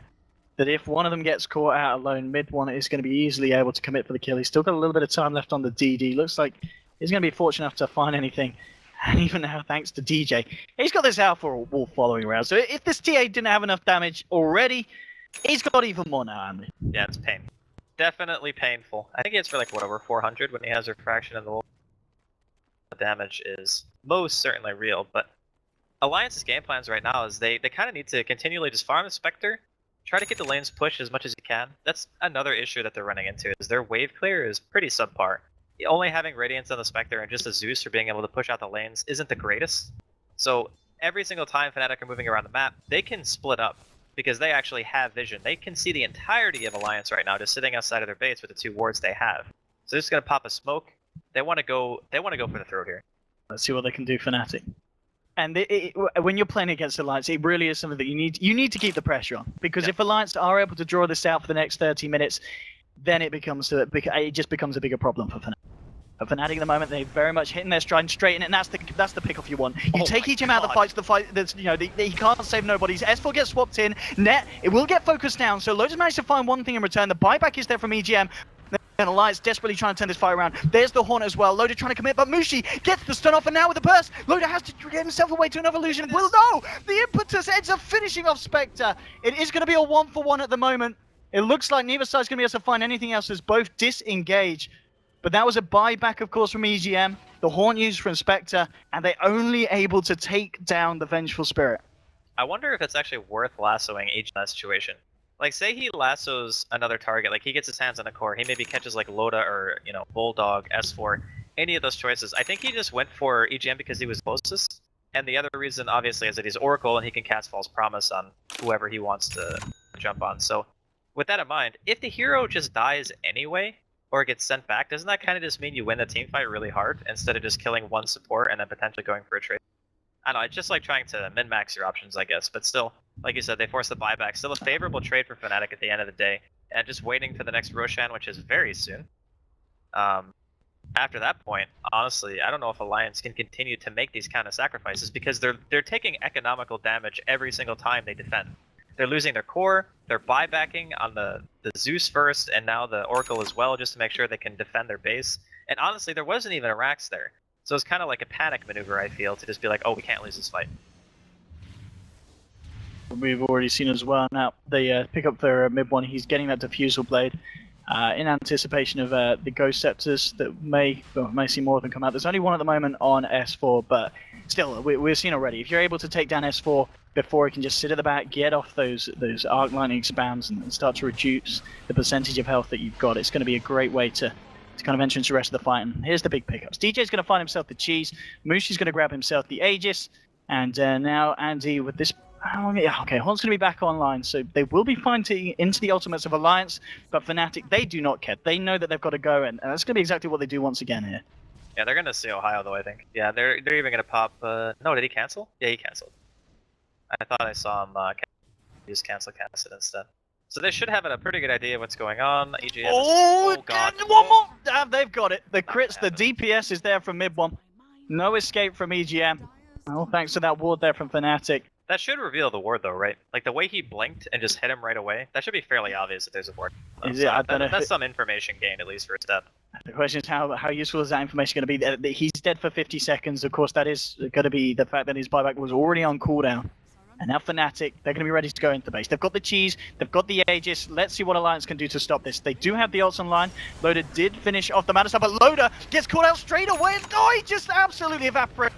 that if one of them gets caught out alone, mid 1 is going to be easily able to commit for the kill. He's still got a little bit of time left on the DD. Looks like he's going to be fortunate enough to find anything. And even now, thanks to DJ, he's got this Alpha Wolf following around. So if this TA didn't have enough damage already, he's got even more now, Andy. Yeah, it's pain. Definitely painful. I think it's for like, what, over 400 when he has refraction in the wolf. The damage is most certainly real, but Alliance's game plans right now is they kind of need to continually just farm the Spectre, try to get the lanes pushed as much as you can. That's another issue that they're running into, is their wave clear is pretty subpar. Only having Radiance on the Spectre and just a Zeus for being able to push out the lanes isn't the greatest. So every single time Fnatic are moving around the map, they can split up because they actually have vision. They can see the entirety of Alliance right now just sitting outside of their base with the 2 wards they have. So they're just gonna pop a smoke. They want to go for the throw here. Let's see what they can do, Fnatic. And when you're playing against Alliance, it really is something that you need to keep the pressure on, because if Alliance are able to draw this out for the next 30 minutes, then it just becomes a bigger problem for Fnatic. But Fnatic at the moment, they're very much hitting their stride and straight in it, and that's the pick off you want. You take each out of the fight that's, you know, he can't save nobody's. S4 gets swapped in, net, it will get focused down, so Lotus managed to find one thing in return. The buyback is there from EGM. And Alliance desperately trying to turn this fight around. There's the Horn as well. Loda trying to commit, but Mushi gets the stun off, and now with the burst, Loda has to get himself away to another illusion. Well, no! The impetus ends up finishing off Spectre. It is going to be a 1-for-1 at the moment. It looks like neither side's going to be able to find anything else as both disengage. But that was a buyback, of course, from EGM. The Horn used from Spectre, and they're only able to take down the Vengeful Spirit. I wonder if it's actually worth lassoing each in that situation. Like, say he lassos another target, like he gets his hands on a core, he maybe catches like Loda or, you know, Bulldog, S4, any of those choices. I think he just went for EGM because he was closest, and the other reason, obviously, is that he's Oracle and he can cast False Promise on whoever he wants to jump on. So, with that in mind, if the hero just dies anyway, or gets sent back, doesn't that kind of just mean you win the team fight really hard, instead of just killing one support and then potentially going for a trade? I don't know, it's just like trying to min-max your options, I guess, but still, like you said, they force the buyback. Still a favorable trade for Fnatic at the end of the day, and just waiting for the next Roshan, which is very soon. After that point, honestly, I don't know if Alliance can continue to make these kind of sacrifices, because they're taking economical damage every single time they defend. They're losing their core, they're buybacking on the Zeus first, and now the Oracle as well, just to make sure they can defend their base. And honestly, there wasn't even a Rax there. So it's kind of like a panic maneuver, I feel, to just be like, oh, we can't lose this fight. We've already seen as well. Now, they pick up their mid 1. He's getting that Diffusal Blade in anticipation of the Ghost Scepters that may see more of them come out. There's only one at the moment on S4, but still, we've seen already. If you're able to take down S4 before he can just sit at the back, get off those Arc Lightning spams and start to reduce the percentage of health that you've got, it's going to be a great way to kind of enter into the rest of the fight. And here's the big pickups. DJ's going to find himself the cheese. Mushi's going to grab himself the Aegis. And now Andy with this... okay, Horn's going to be back online, so they will be finding into the ultimates of Alliance, but Fnatic, they do not care. They know that they've got to go, and that's going to be exactly what they do once again here. Yeah, they're going to see Ohio, though, I think. Yeah, they're even going to pop... No, did he cancel? Yeah, he canceled. I thought I saw him just cancel it instead. So they should have a pretty good idea of what's going on. EGM oh god, one more! They've got it. The crits, the DPS is there from mid 1. No escape from EGM. Oh, thanks to that ward there from Fnatic. That should reveal the ward, though, right? Like, the way he blinked and just hit him right away, that should be fairly obvious that there's a ward. Is it? I don't know. That's some information gained, at least for a step. The question is how useful is that information going to be? He's dead for 50 seconds. Of course, that is going to be the fact that his buyback was already on cooldown. And now Fnatic, they're going to be ready to go into the base. They've got the cheese, they've got the Aegis. Let's see what Alliance can do to stop this. They do have the ults online. Loda did finish off the Madison, but Loda gets caught out straight away. Oh, he just absolutely evaporates.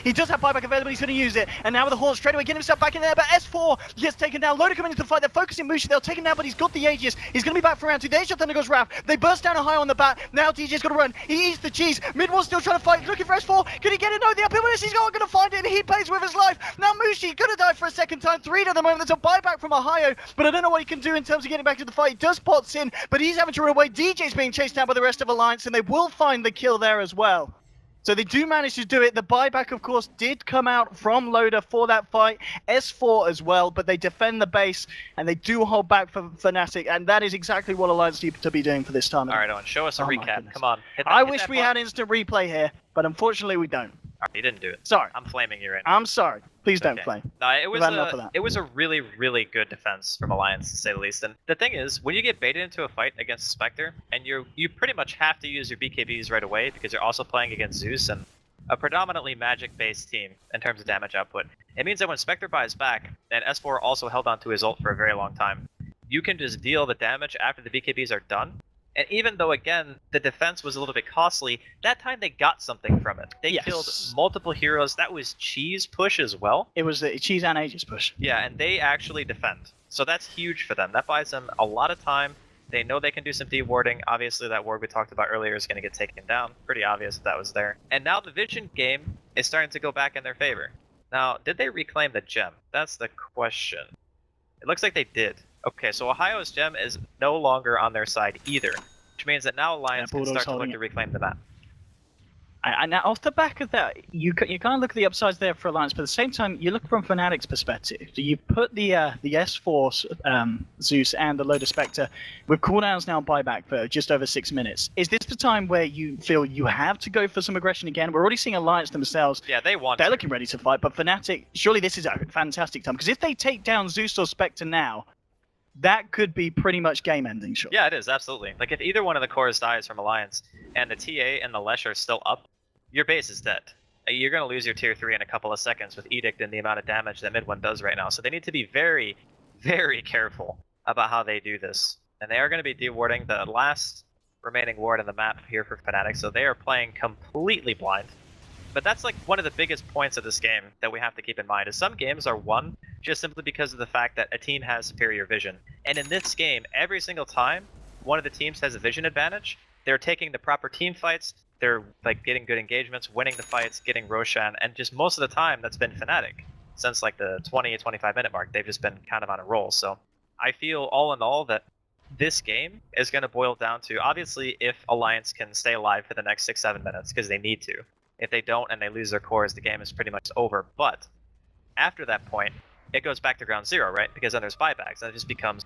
He does have buyback available, he's going to use it. And now with the horn straight away, getting himself back in there. But S4 gets taken down. Loda coming into the fight. They're focusing Mushi. They'll take him down, but he's got the Aegis. He's going to be back for round 2. There's your Thunder goes Raph. They burst down a high on the bat. Now DJ's got to run. He eats the cheese. Mid-wall's still trying to fight. Looking for S4. Can he get it? No, the ability. He's not going to find it. And he pays with his life. Now Mushi going to die for a second time. 3 at the moment. There's a buyback from Ohio. But I don't know what he can do in terms of getting back to the fight. He does pots in, but he's having to run away. DJ's being chased down by the rest of Alliance, and they will find the kill there as well. So they do manage to do it. The buyback, of course, did come out from Loda for that fight. S4 as well, but they defend the base, and they do hold back for Fnatic, and that is exactly what Alliance need to be doing for this time. All right, Owen, show us a recap. Come on. I wish we had instant replay here, but unfortunately we don't. All right, you didn't do it. Sorry. I'm flaming you right now. I'm sorry. Please don't flame. No, it was a really, really good defense from Alliance, to say the least. And the thing is, when you get baited into a fight against Spectre, and you pretty much have to use your BKBs right away because you're also playing against Zeus and a predominantly magic-based team in terms of damage output, it means that when Spectre buys back, and S4 also held on to his ult for a very long time, you can just deal the damage after the BKBs are done. And even though, again, the defense was a little bit costly, that time they got something from it. They killed multiple heroes. That was cheese push as well. It was a cheese and Aegis push. Yeah, and they actually defend. So that's huge for them. That buys them a lot of time. They know they can do some de-warding. Obviously, that ward we talked about earlier is going to get taken down. Pretty obvious that was there. And now the Vision game is starting to go back in their favor. Now, did they reclaim the gem? That's the question. It looks like they did. Okay, so Ohio's gem is no longer on their side either, which means that now Alliance can start to look to reclaim the map. And now off the back of that, you kind of look at the upsides there for Alliance, but at the same time, you look from Fnatic's perspective. So you put the S4 Zeus and the Loda Spectre with cooldowns now buyback for just over 6 minutes. Is this the time where you feel you have to go for some aggression again? We're already seeing Alliance themselves. Yeah, they're looking ready to fight, but Fnatic, surely this is a fantastic time, because if they take down Zeus or Spectre now, that could be pretty much game-ending, sure. Yeah, it is, absolutely. Like, if either one of the cores dies from Alliance, and the TA and the Lesh are still up, your base is dead. You're going to lose your tier 3 in a couple of seconds with Edict and the amount of damage that mid one does right now. So they need to be very, very careful about how they do this. And they are going to be de-warding the last remaining ward on the map here for Fnatic, so they are playing completely blind. But that's like one of the biggest points of this game that we have to keep in mind, is some games are won just simply because of the fact that a team has superior vision. And in this game, every single time one of the teams has a vision advantage, they're taking the proper team fights, they're like getting good engagements, winning the fights, getting Roshan, and just most of the time that's been Fnatic. Since like the 20-25 minute mark, they've just been kind of on a roll. So I feel all in all that this game is going to boil down to, obviously, if Alliance can stay alive for the next 6-7 minutes, because they need to. If they don't and they lose their cores, the game is pretty much over. But after that point, it goes back to ground zero, right? Because then there's buybacks, and it just becomes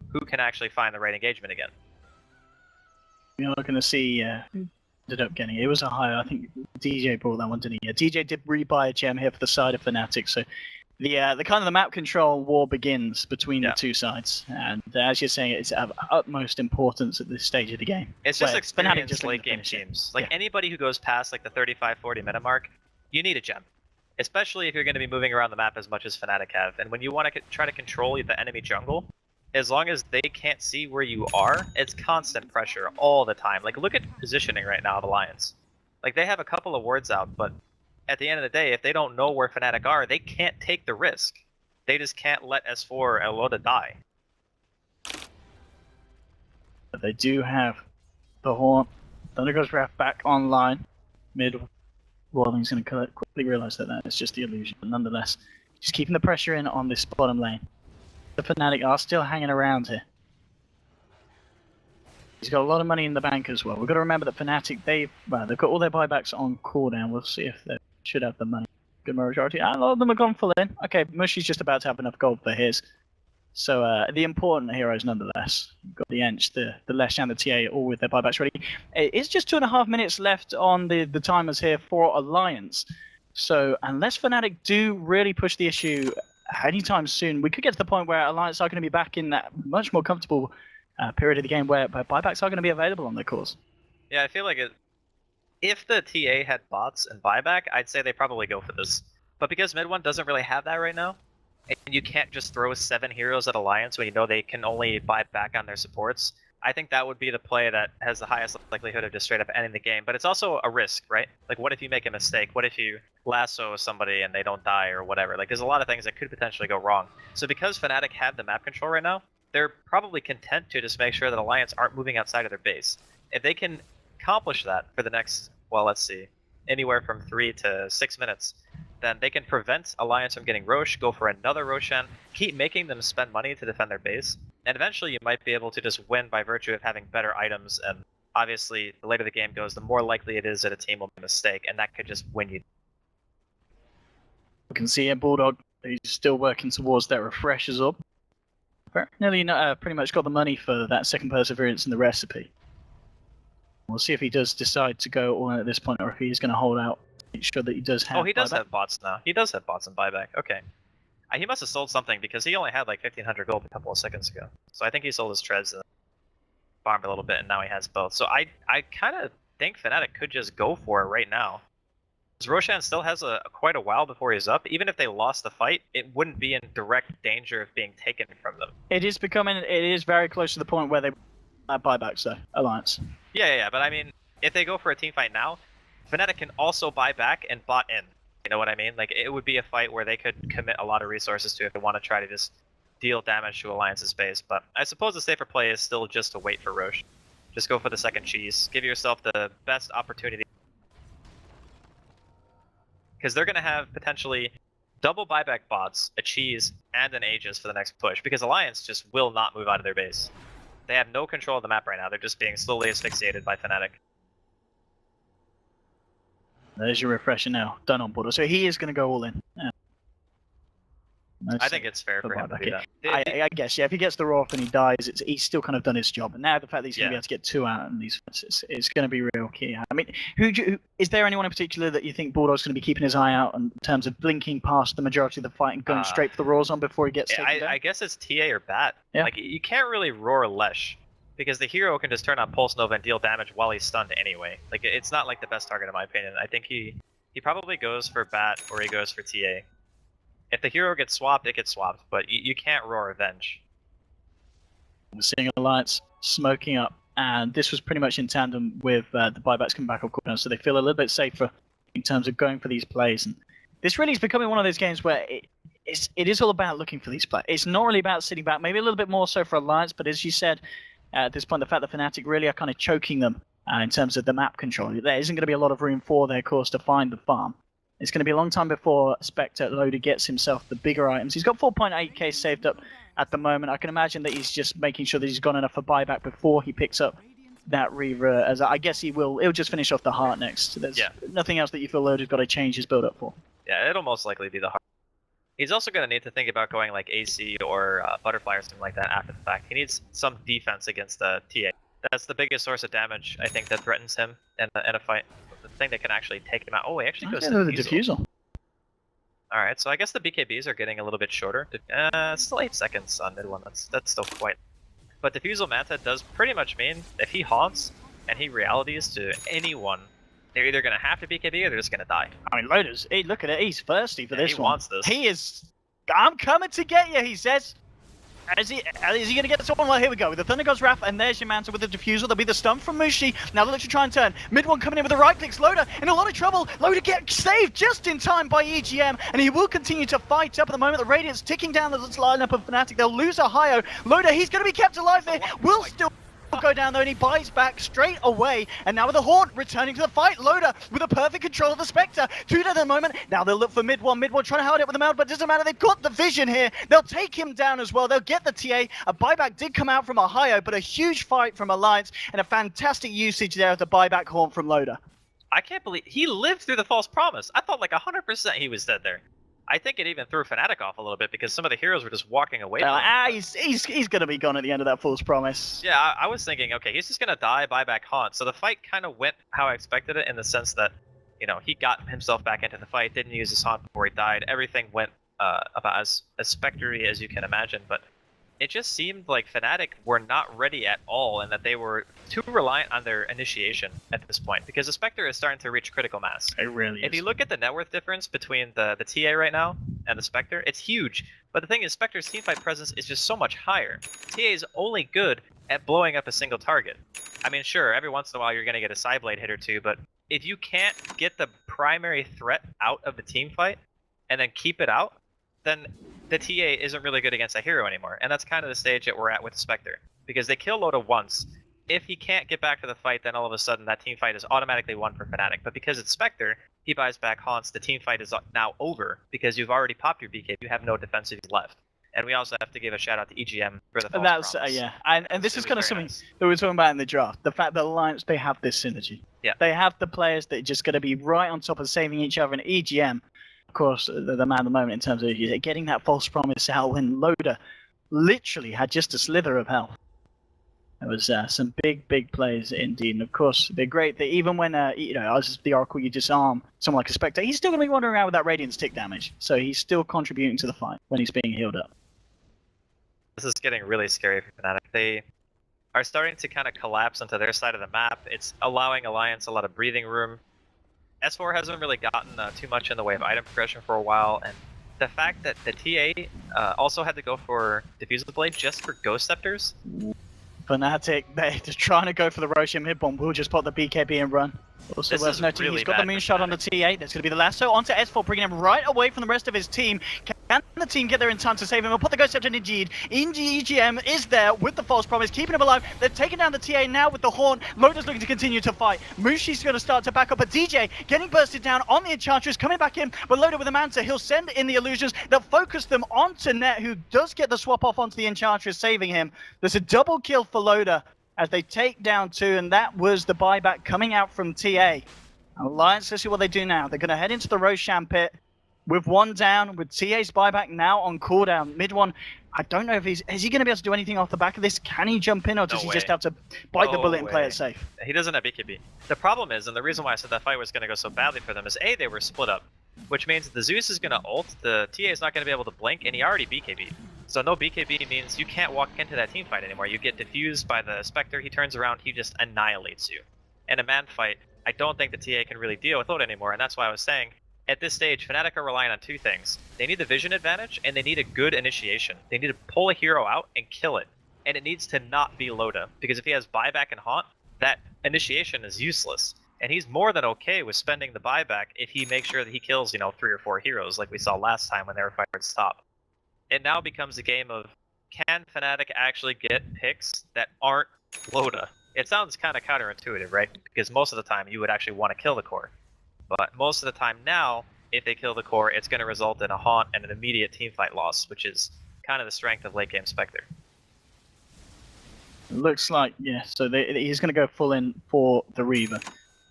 who can actually find the right engagement again. You're not going to see ended up getting it. It was a high. I think DJ brought that one, didn't he? Yeah, DJ did rebuy a gem here for the side of Fnatic. So the kind of the map control war begins between the two sides, and as you're saying, it's of utmost importance at this stage of the game. It's just experienced late game teams. Like anybody who goes past like the 35-40 minute mark, you need a gem, especially if you're going to be moving around the map as much as Fnatic have. And when you want to try to control the enemy jungle, as long as they can't see where you are, it's constant pressure all the time. Like, look at positioning right now of Alliance. Like, they have a couple of wards out, but at the end of the day, if they don't know where Fnatic are, they can't take the risk. They just can't let S4 and Loda die. But they do have the Horn. Thunder goes Wrath back online. Mid. Walling's going to quickly realize that it's just the illusion, but nonetheless, just keeping the pressure in on this bottom lane. The Fnatic are still hanging around here. He's got a lot of money in the bank as well. We've got to remember that Fnatic, they've got all their buybacks on cooldown. We'll see if they should have the money. Good majority. A lot of them are gone full in. Okay, Mushi's just about to have enough gold for his. So the important heroes nonetheless. We've got the Ench, the Lesh and the TA all with their buybacks ready. It's just 2.5 minutes left on the timers here for Alliance. So unless Fnatic do really push the issue anytime soon, we could get to the point where Alliance are going to be back in that much more comfortable period of the game where buybacks are going to be available on their cores. Yeah, I feel like if the TA had bots and buyback, I'd say they probably go for this. But because mid one doesn't really have that right now, and you can't just throw 7 heroes at Alliance when you know they can only buy back on their supports, I think that would be the play that has the highest likelihood of just straight up ending the game. But it's also a risk, right? Like, what if you make a mistake? What if you lasso somebody and they don't die or whatever? Like, there's a lot of things that could potentially go wrong. So because Fnatic have the map control right now, they're probably content to just make sure that Alliance aren't moving outside of their base. If they can accomplish that for the next, well, let's see, anywhere from 3 to 6 minutes, then they can prevent Alliance from getting Roche, go for another Roshan, keep making them spend money to defend their base, and eventually you might be able to just win by virtue of having better items, and obviously the later the game goes, the more likely it is that a team will make a mistake, and that could just win you. We can see here Bulldog, he's still working towards that refreshers up. Nearly pretty much got the money for that second perseverance in the recipe. We'll see if he does decide to go all in at this point, or if he's going to hold out. Make sure that he does have. Oh, he does buyback. have bots now. He does have bots and buyback. Okay. He must have sold something because he only had like 1,500 gold a couple of seconds ago. So I think he sold his treads and farmed a little bit, and now he has both. So I kind of think Fnatic could just go for it right now. Because Roshan still has quite a while before he's up. Even if they lost the fight, it wouldn't be in direct danger of being taken from them. It is very close to the point where they have buybacks though, Alliance. Yeah. But I mean, if they go for a team fight now, Fnatic can also buy back and bot in. You know what I mean? Like, it would be a fight where they could commit a lot of resources to if they want to try to just deal damage to Alliance's base. But I suppose the safer play is still just to wait for Roche. Just go for the second cheese. Give yourself the best opportunity. Because they're going to have potentially double buyback bots, a cheese, and an Aegis for the next push. Because Alliance just will not move out of their base. They have no control of the map right now. They're just being slowly asphyxiated by Fnatic. There's your refresher now, done on Bulldog. So he is going to go all in. Yeah. I think it's fair for him to do that. I guess, yeah, if he gets the raw off and he dies, he's still kind of done his job. And now the fact that he's going to be able to get 2 out in these fights, it's going to be real key. I mean, is there anyone in particular that you think Bulldog's going to be keeping his eye out in terms of blinking past the majority of the fight and going straight for the raws on before he gets taken down? I guess it's TA or Bat. Yeah. Like, you can't really roar Lesh, because the hero can just turn on Pulse Nova and deal damage while he's stunned anyway. Like, it's not like the best target in my opinion. I think he probably goes for Bat or he goes for TA. If the hero gets swapped, it gets swapped, but you can't roar Avenge. We're seeing Alliance smoking up, and this was pretty much in tandem with the buybacks coming back, of course, so they feel a little bit safer in terms of going for these plays. And this really is becoming one of those games where it is all about looking for these plays. It's not really about sitting back, maybe a little bit more so for Alliance, but as you said, at this point, the fact that Fnatic really are kind of choking them in terms of the map control. There isn't going to be a lot of room for their course to find the farm. It's going to be a long time before Spectre Loader gets himself the bigger items. He's got 4.8k saved up at the moment. I can imagine that he's just making sure that he's got enough for buyback before he picks up that Reaver, as I guess he'll just finish off the heart next. There's nothing else that you feel Loader's got to change his build up for. Yeah, it'll most likely be the heart. He's also going to need to think about going like AC or Butterfly or something like that after the fact. He needs some defense against the TA. That's the biggest source of damage, I think, that threatens him in a fight. The thing that can actually take him out. Oh, he actually goes to the defusal. Alright, so I guess the BKBs are getting a little bit shorter. Still 8 seconds on mid one. That's still quite. But Diffusal Manta does pretty much mean if he haunts and he realities to anyone, they're either going to have to BKB or they're just going to die. I mean, Loaders, look at it. He's thirsty for this one. He wants this. He is. I'm coming to get you, he says. Is he going to get this one? Well, here we go. With the Thunder God's Wrath, and there's your Manta with the Diffusal. There'll be the stun from Mushi. Now they look to try and turn. Mid one coming in with the right clicks. Loader in a lot of trouble. Loader gets saved just in time by EGM, and he will continue to fight up at the moment. The Radiant's ticking down the lineup of Fnatic. They'll lose Ohio. Loader, he's going to be kept alive there. Will still go down though, and he buys back straight away. And now with the Haunt returning to the fight, Loader with a perfect control of the Spectre. 2 at the moment. Now they'll look for mid one trying to hold it with the mount, but it doesn't matter. They've got the vision here. They'll take him down as well. They'll get the TA. A buyback did come out from Ohio, but a huge fight from Alliance and a fantastic usage there of the buyback Haunt from Loader. I can't believe he lived through the false promise. I thought like 100% he was dead there. I think it even threw Fnatic off a little bit because some of the heroes were just walking away from him. He's going to be gone at the end of that false promise. Yeah, I was thinking, okay, he's just going to die, buy back Haunt. So the fight kind of went how I expected it in the sense that, you know, he got himself back into the fight, didn't use his Haunt before he died. Everything went about as spectre-y as you can imagine. But it just seemed like Fnatic were not ready at all, and that they were too reliant on their initiation at this point, because the Spectre is starting to reach critical mass. It really If is. you look at the net worth difference between the TA right now and the Spectre, it's huge. But the thing is, Spectre's teamfight presence is just so much higher. TA is only good at blowing up a single target. I mean, sure, every once in a while you're going to get a Psyblade hit or two, but if you can't get the primary threat out of the teamfight and then keep it out, then the TA isn't really good against a hero anymore. And that's kind of the stage that we're at with the Spectre. Because they kill Loda once. If he can't get back to the fight, then all of a sudden that team fight is automatically won for Fnatic. But because it's Spectre, he buys back Haunts, the team fight is now over, because you've already popped your BK, you have no defensive left. And we also have to give a shout out to EGM for the false promise. Yeah, and this is kind of something nice. that we were talking about in the draft. The fact that Alliance, they have this synergy. Yeah. They have the players that are just going to be right on top of saving each other, and EGM, of course, the man at the moment in terms of getting that false promise out when Loda literally had just a slither of health. There was some big plays indeed, and of course they're great. That even when as the Oracle, you disarm someone like a Spectre, he's still going to be wandering around with that Radiant stick damage, so he's still contributing to the fight when he's being healed up. This is getting really scary for Fnatic. They are starting to kind of collapse onto their side of the map. It's allowing Alliance a lot of breathing room. S4 hasn't really gotten too much in the way of item progression for a while, and the fact that the TA also had to go for Diffusal Blade just for Ghost Scepters. Fnatic, they're just trying to go for the Roshan mid-bomb. We'll just put the BKB and run. Also This worth is noting, really he's got the bad for moonshot on the TA. That's going to be the lasso onto S4, bringing him right away from the rest of his team. Can the team get there in time to save him? We'll put the Ghost Scepter indeed. EGM is there with the false promise, keeping him alive. They're taking down the TA now with the Horn. Loda's looking to continue to fight. Mushi's going to start to back up, but DJ getting bursted down on the Enchantress, coming back in, but Loda with a Manta. He'll send in the illusions that focus them onto Net, who does get the swap off onto the Enchantress, saving him. There's a double kill for Loda as they take down two, and that was the buyback coming out from TA. Alliance, let's see what they do now. They're going to head into the Roshan pit with one down, with TA's buyback now on cooldown. Mid one, I don't know if is he going to be able to do anything off the back of this? Can he jump in, or does he just have to bite the bullet and play it safe? He doesn't have BKB. The problem is, and the reason why I said that fight was going to go so badly for them, is A, they were split up, which means that the Zeus is going to ult, the TA is not going to be able to blink, and he already BKB'd. So no BKB means you can't walk into that team fight anymore. You get diffused by the Spectre, he turns around, he just annihilates you. In a man fight, I don't think the TA can really deal with it anymore, and that's why I was saying, at this stage, Fnatic are relying on two things. They need the vision advantage, and they need a good initiation. They need to pull a hero out and kill it. And it needs to not be Loda, because if he has buyback and haunt, that initiation is useless. And he's more than okay with spending the buyback if he makes sure that he kills, 3 or 4 heroes, like we saw last time when they were fired top. It now becomes a game of, can Fnatic actually get picks that aren't Loda? It sounds kind of counterintuitive, right? Because most of the time you would actually want to kill the core. But most of the time now, if they kill the core, it's going to result in a haunt and an immediate teamfight loss, which is kind of the strength of late game Spectre. Looks like, yeah, so he's going to go full in for the Reaver.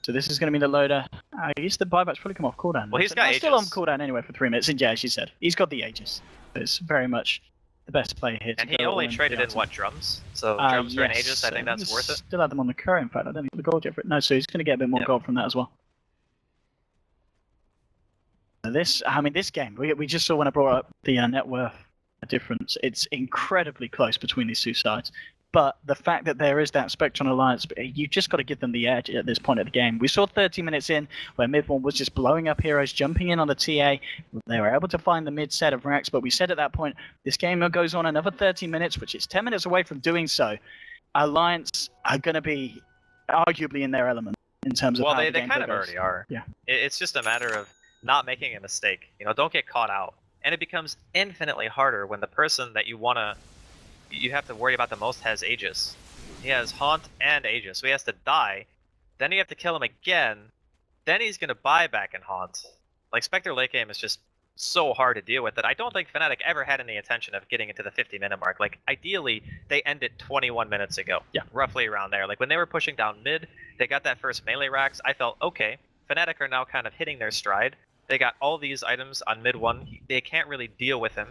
So this is going to be the Loader. I guess the buyback's probably come off cooldown. Well, he's got Aegis. Still on cooldown anyway for 3 minutes, and yeah, as you said, he's got the Aegis. It's very much the best play here. And he only traded in, what, drums? So drums for an Aegis, I think that's worth it. Still had them on the current, in fact. I don't think the gold yet for it. No, so he's going to get a bit more gold from that as well. This game, we just saw when I brought up the net worth difference, it's incredibly close between these two sides. But the fact that there is that Spectrum Alliance, you just got to give them the edge at this point of the game. We saw 30 minutes in where mid one was just blowing up heroes, jumping in on the TA. They were able to find the mid set of racks, but we said at that point, this game goes on another 30 minutes, which is 10 minutes away from doing so. Alliance are going to be arguably in their element in terms of how the game kind of goes. already are. Yeah. It's just a matter of not making a mistake. Don't get caught out. And it becomes infinitely harder when the person that you have to worry about the most has Aegis. He has Haunt and Aegis, so he has to die. Then you have to kill him again. Then he's going to buy back and Haunt. Like, Spectre late game is just so hard to deal with that I don't think Fnatic ever had any intention of getting into the 50-minute mark. Like, ideally, they ended 21 minutes ago. Yeah. Roughly around there. Like, when they were pushing down mid, they got that first melee racks. I felt, okay, Fnatic are now kind of hitting their stride. They got all these items on mid one. They can't really deal with him.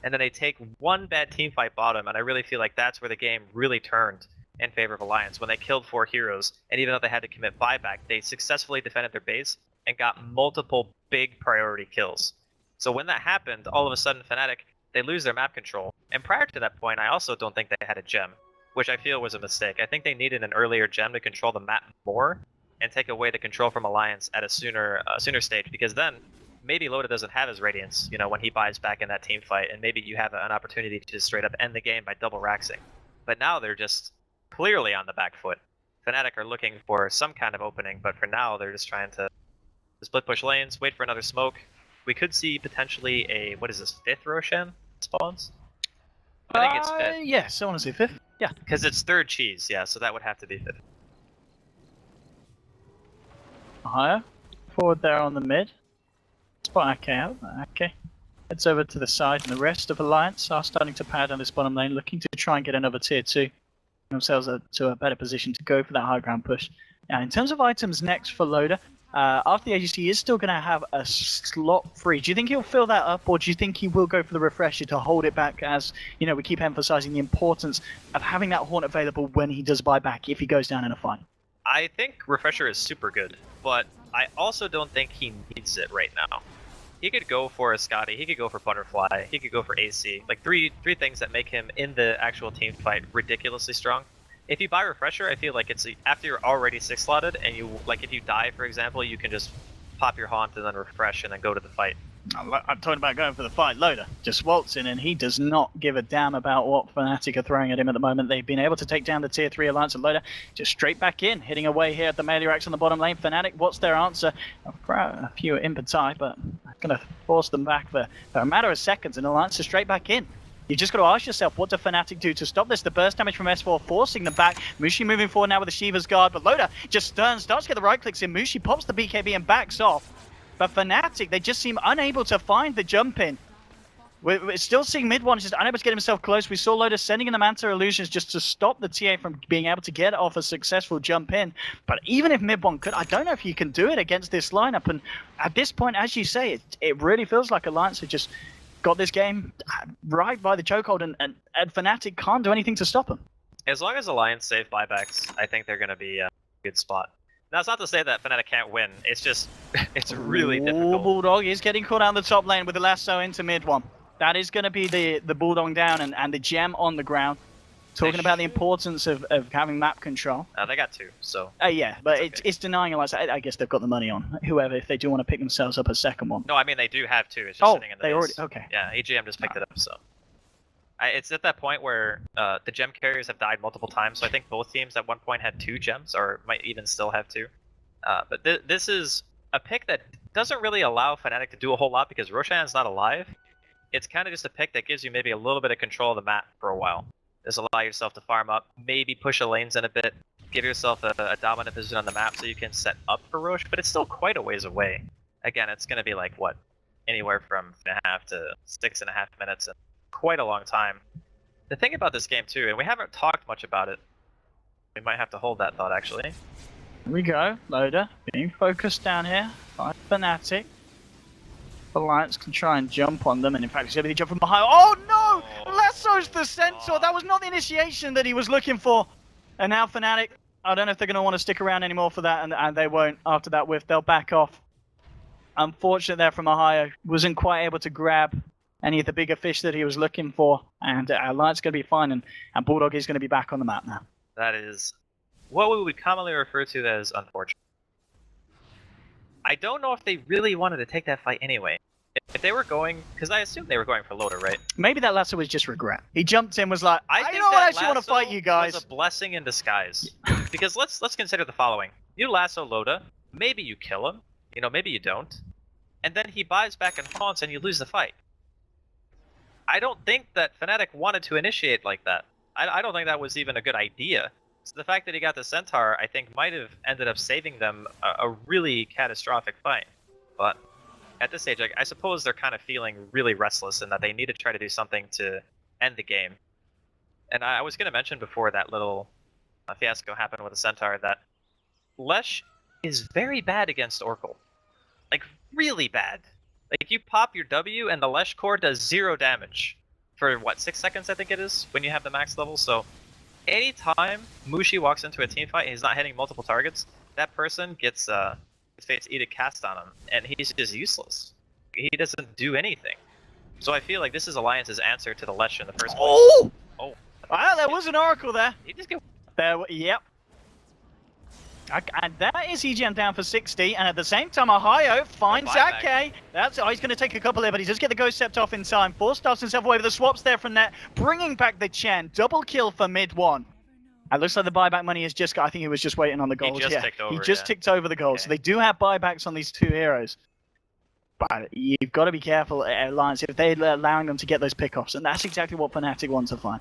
And then they take one bad teamfight bottom, and I really feel like that's where the game really turned in favor of Alliance, when they killed 4 heroes, and even though they had to commit buyback, they successfully defended their base and got multiple big priority kills. So when that happened, all of a sudden Fnatic they lose their map control. And prior to that point, I also don't think they had a gem, which I feel was a mistake. I think they needed an earlier gem to control the map more and take away the control from Alliance at a sooner stage, because then maybe Loda doesn't have his Radiance, you know, when he buys back in that team fight, and maybe you have an opportunity to straight up end the game by double raxing. But now they're just clearly on the back foot. Fnatic are looking for some kind of opening, but for now they're just trying to split push lanes, wait for another smoke. We could see potentially a, what is this, 5th Roshan spawns? I think it's 5th. Yes, I want to say 5th. Yeah. Because it's 3rd cheese, yeah, so that would have to be 5th. Higher. Forward there on the mid. Spot AK out. Okay. Heads over to the side, and the rest of Alliance are starting to pad on this bottom lane, looking to try and get another tier 2. Themselves to a better position to go for that high ground push. Now, in terms of items next for Loda, after the AGC, he is still going to have a slot free. Do you think he'll fill that up, or do you think he will go for the refresher to hold it back, as you know, we keep emphasizing the importance of having that horn available when he does buy back if he goes down in a fight? I think refresher is super good, but I also don't think he needs it right now. He could go for a Scotty, he could go for Butterfly, he could go for AC. Like three things that make him in the actual team fight ridiculously strong. If you buy refresher, I feel like it's after you're already 6 slotted, and you, like, if you die, for example, you can just pop your haunt and then refresh and then go to the fight. I'm talking about going for the fight. Loda just waltz in, and he does not give a damn about what Fnatic are throwing at him at the moment. They've been able to take down the tier 3 Alliance, and Loda just straight back in, hitting away here at the melee racks on the bottom lane. Fnatic, what's their answer? A few impetai, but going to force them back for a matter of seconds, and Alliance is straight back in. You just got to ask yourself, what do Fnatic do to stop this? The burst damage from S4 forcing them back. Mushi moving forward now with the Shiva's guard, but Loda just starts to get the right clicks in. Mushi pops the BKB and backs off. But Fnatic, they just seem unable to find the jump in. We're still seeing mid one just unable to get himself close. We saw Loda sending in the Manta Illusions just to stop the TA from being able to get off a successful jump in. But even if mid one could, I don't know if you can do it against this lineup. And at this point, as you say, it really feels like Alliance have just got this game right by the chokehold, and Fnatic can't do anything to stop them. As long as Alliance save buybacks, I think they're going to be a good spot. Now, it's not to say that Fnatic can't win. It's just, it's really difficult. Bulldog is getting caught out in the top lane with the lasso into mid one. That is going to be the Bulldog down and the gem on the ground. Talking about the importance of having map control. They got 2, so. Yeah, but okay. it's denying Alliance. I guess they've got the money on whoever, if they do want to pick themselves up a second one. No, I mean, they do have 2. It's just sitting in the base. Already, okay. Yeah, AGM just picked it up, so. It's at that point where the gem carriers have died multiple times, so I think both teams at one point had 2 gems, or might even still have 2. But this is a pick that doesn't really allow Fnatic to do a whole lot because Roshan's not alive. It's kind of just a pick that gives you maybe a little bit of control of the map for a while. Just allow yourself to farm up, maybe push the lanes in a bit, give yourself a dominant position on the map so you can set up for Rosh, but it's still quite a ways away. Again, it's going to be like, what, anywhere from 3.5 to 6.5 minutes, and quite a long time. The thing about this game too, and we haven't talked much about it, we might have to hold that thought actually. Here we go, Loda being focused down here by Fnatic. Alliance can try and jump on them, and in fact it's going to be the jump from behind. Oh no! Lasso's the Centaur! That was not the initiation that he was looking for. And now Fnatic, I don't know if they're going to want to stick around anymore for that, and they won't after that whiff. They'll back off. Unfortunate there from Ohio. Wasn't quite able to grab any of the bigger fish that he was looking for, and Alliance is going to be fine, and Bulldog is going to be back on the map now. That is what we would commonly refer to as unfortunate. I don't know if they really wanted to take that fight anyway. If they were going, because I assume they were going for Loda, right? Maybe that lasso was just regret. He jumped in, was like, I think don't that actually want to fight you guys. Was a blessing in disguise. Because let's consider the following: you lasso Loda, maybe you kill him, you know, maybe you don't, and then he buys back and haunts, and you lose the fight. I don't think that Fnatic wanted to initiate like that. I don't think that was even a good idea. So the fact that he got the Centaur, I think, might have ended up saving them a really catastrophic fight. But at this stage, I suppose they're kind of feeling really restless and that they need to try to do something to end the game. And I was going to mention before that little fiasco happened with the Centaur that Lesh is very bad against Oracle. Like, really bad. Like, you pop your W and the Lesh core does 0 damage for, what, 6 seconds I think it is when you have the max level, so anytime Mushi walks into a team fight and he's not hitting multiple targets, that person gets his Fate's Edict cast on him, and he's just useless. He doesn't do anything. So I feel like this is Alliance's answer to the Lesh in the first place. Oh! Oh. Wow, there was an Oracle there. He just get Yep. And that is EGM down for 60, and at the same time, Ohio finds Ake. He's going to take a couple here, but he does get the Ghost Sept off in time. Force starts himself away with the swaps there from net, bringing back the Chen. Double kill for mid one. It looks like the buyback money is just, I think he was just waiting on the goals. He just ticked over, he just ticked over the goals. Okay. So they do have buybacks on these two heroes. But you've got to be careful, Alliance, if they're allowing them to get those pickoffs, and that's exactly what Fnatic want to find.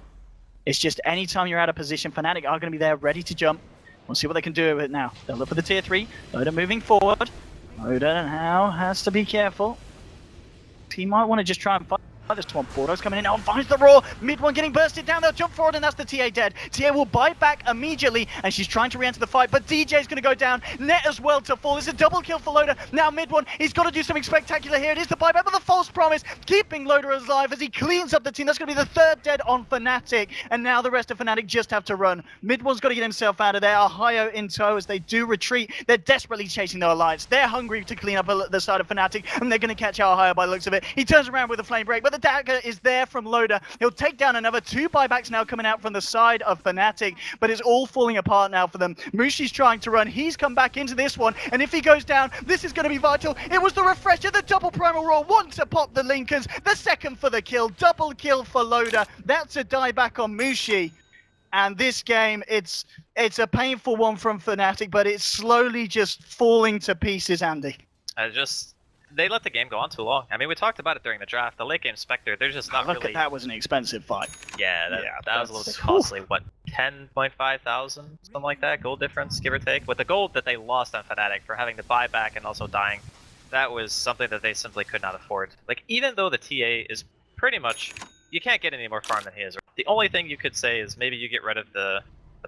It's just anytime you're out of position, Fnatic are going to be there ready to jump. We'll see what they can do with it now. They'll look for the tier 3. Loda moving forward. Loda now has to be careful. He might want to just try and fight this one. Bordo's coming in now and finds the Raw. Mid one getting bursted down. They'll jump forward and that's the TA dead. TA will bite back immediately and she's trying to re-enter the fight, but DJ's going to go down. Net as well to fall. It's a double kill for Loda. Now mid one, he's got to do something spectacular here. It is the buyback, but the false promise keeping Loda alive as he cleans up the team. That's going to be the third dead on Fnatic, and now the rest of Fnatic just have to run. Mid one's got to get himself out of there. Ohio in tow as they do retreat. They're desperately chasing their alliance. They're hungry to clean up the side of Fnatic, and they're going to catch Ohio by the looks of it. He turns around with a flame break, but the dagger is there from Loda. He'll take down another. 2 buybacks now coming out from the side of Fnatic, but it's all falling apart now for them. Mushi's trying to run. He's come back into this one, and if he goes down, this is going to be vital. It was the refresher, the double primal roar, one to pop the Linkers, the second for the kill, double kill for Loda. That's a dieback on Mushi. And this game, it's a painful one from Fnatic, but it's slowly just falling to pieces, Andy. They let the game go on too long. I mean, we talked about it during the draft. The late game Spectre, they're just not Look really... that was an expensive fight. Yeah, that was a little bit costly. What, 10.5 thousand? Something like that? Gold difference, give or take? With the gold that they lost on Fnatic for having to buy back and also dying, that was something that they simply could not afford. Like, even though the TA is pretty much... You can't get any more farm than he is. The only thing you could say is maybe you get rid of the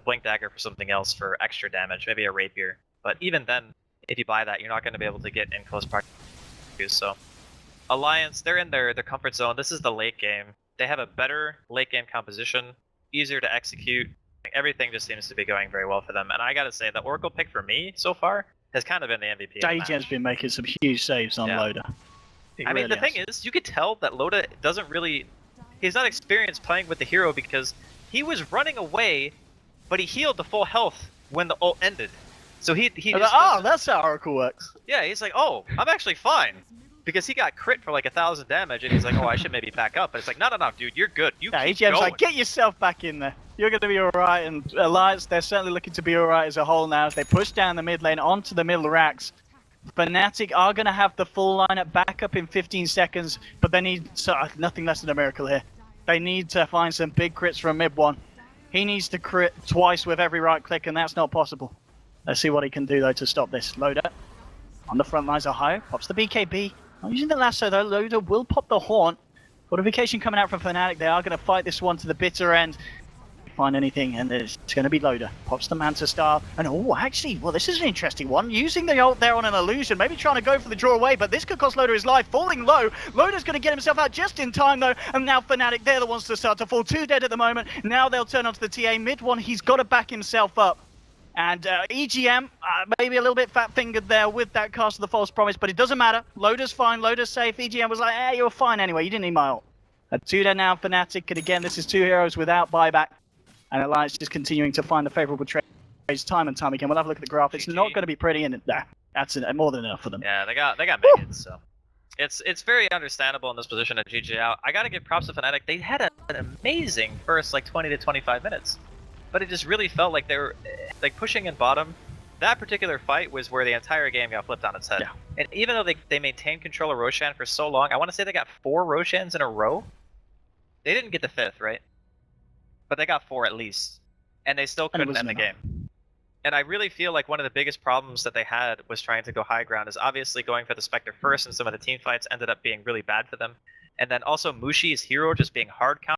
Blink Dagger for something else for extra damage, maybe a Rapier. But even then, if you buy that, you're not going to be able to get in close proximity. So Alliance, they're in their comfort zone. This is the late game. They have a better late game composition, easier to execute. Everything just seems to be going very well for them. And I gotta say, the Oracle pick for me so far has kind of been the MVP. DJ's been making some huge saves on Loda. I mean, the thing is, you could tell that Loda doesn't really... He's not experienced playing with the hero because he was running away, but he healed the full health when the ult ended. So he just that's how Oracle works. Yeah, he's like, oh, I'm actually fine. Because he got crit for like 1,000 damage, and he's like, oh, I should maybe back up. But it's like, no, dude, you're good. You keep EGM's going. like, get yourself back in there. You're going to be alright. And Alliance, they're certainly looking to be alright as a whole now as they push down the mid lane onto the middle racks. Fnatic are going to have the full lineup back up in 15 seconds, but they need nothing less than a miracle here. They need to find some big crits from mid one. He needs to crit twice with every right click, and that's not possible. Let's see what he can do, though, to stop this. Loda on the front lines, Ohio pops the BKB. Not using the lasso, though. Loda will pop the Haunt. Fortification coming out from Fnatic. They are going to fight this one to the bitter end. Find anything, and it's going to be Loda. Pops the Manta Star. And actually, this is an interesting one. Using the ult there on an illusion, maybe trying to go for the draw away, but this could cost Loda his life. Falling low. Loda's going to get himself out just in time, though. And now Fnatic, they're the ones to start to fall. 2 dead at the moment. Now they'll turn onto the TA. Mid one, he's got to back himself up. And EGM, maybe a little bit fat-fingered there with that cast of the false promise, but it doesn't matter. Loda's fine, Loda's safe. EGM was like, you were fine anyway, you didn't need my ult. 2 dead now, Fnatic, and again, this is 2 heroes without buyback. And Alliance just continuing to find the favourable trades time and time again. We'll have a look at the graph. It's not going to be pretty, and that's more than enough for them. Yeah, they got minions, so it's very understandable in this position to GG out. I got to give props to Fnatic. They had an amazing first 20 to 25 minutes. But it just really felt like they were pushing in bottom. That particular fight was where the entire game got flipped on its head. Yeah. And even though they maintained control of Roshan for so long, I want to say they got 4 Roshans in a row. They didn't get the 5th, right? But they got 4 at least. And they still couldn't end the game. And I really feel like one of the biggest problems that they had was trying to go high ground is obviously going for the Spectre first, and some of the team fights ended up being really bad for them. And then also Mushi's hero just being hard count.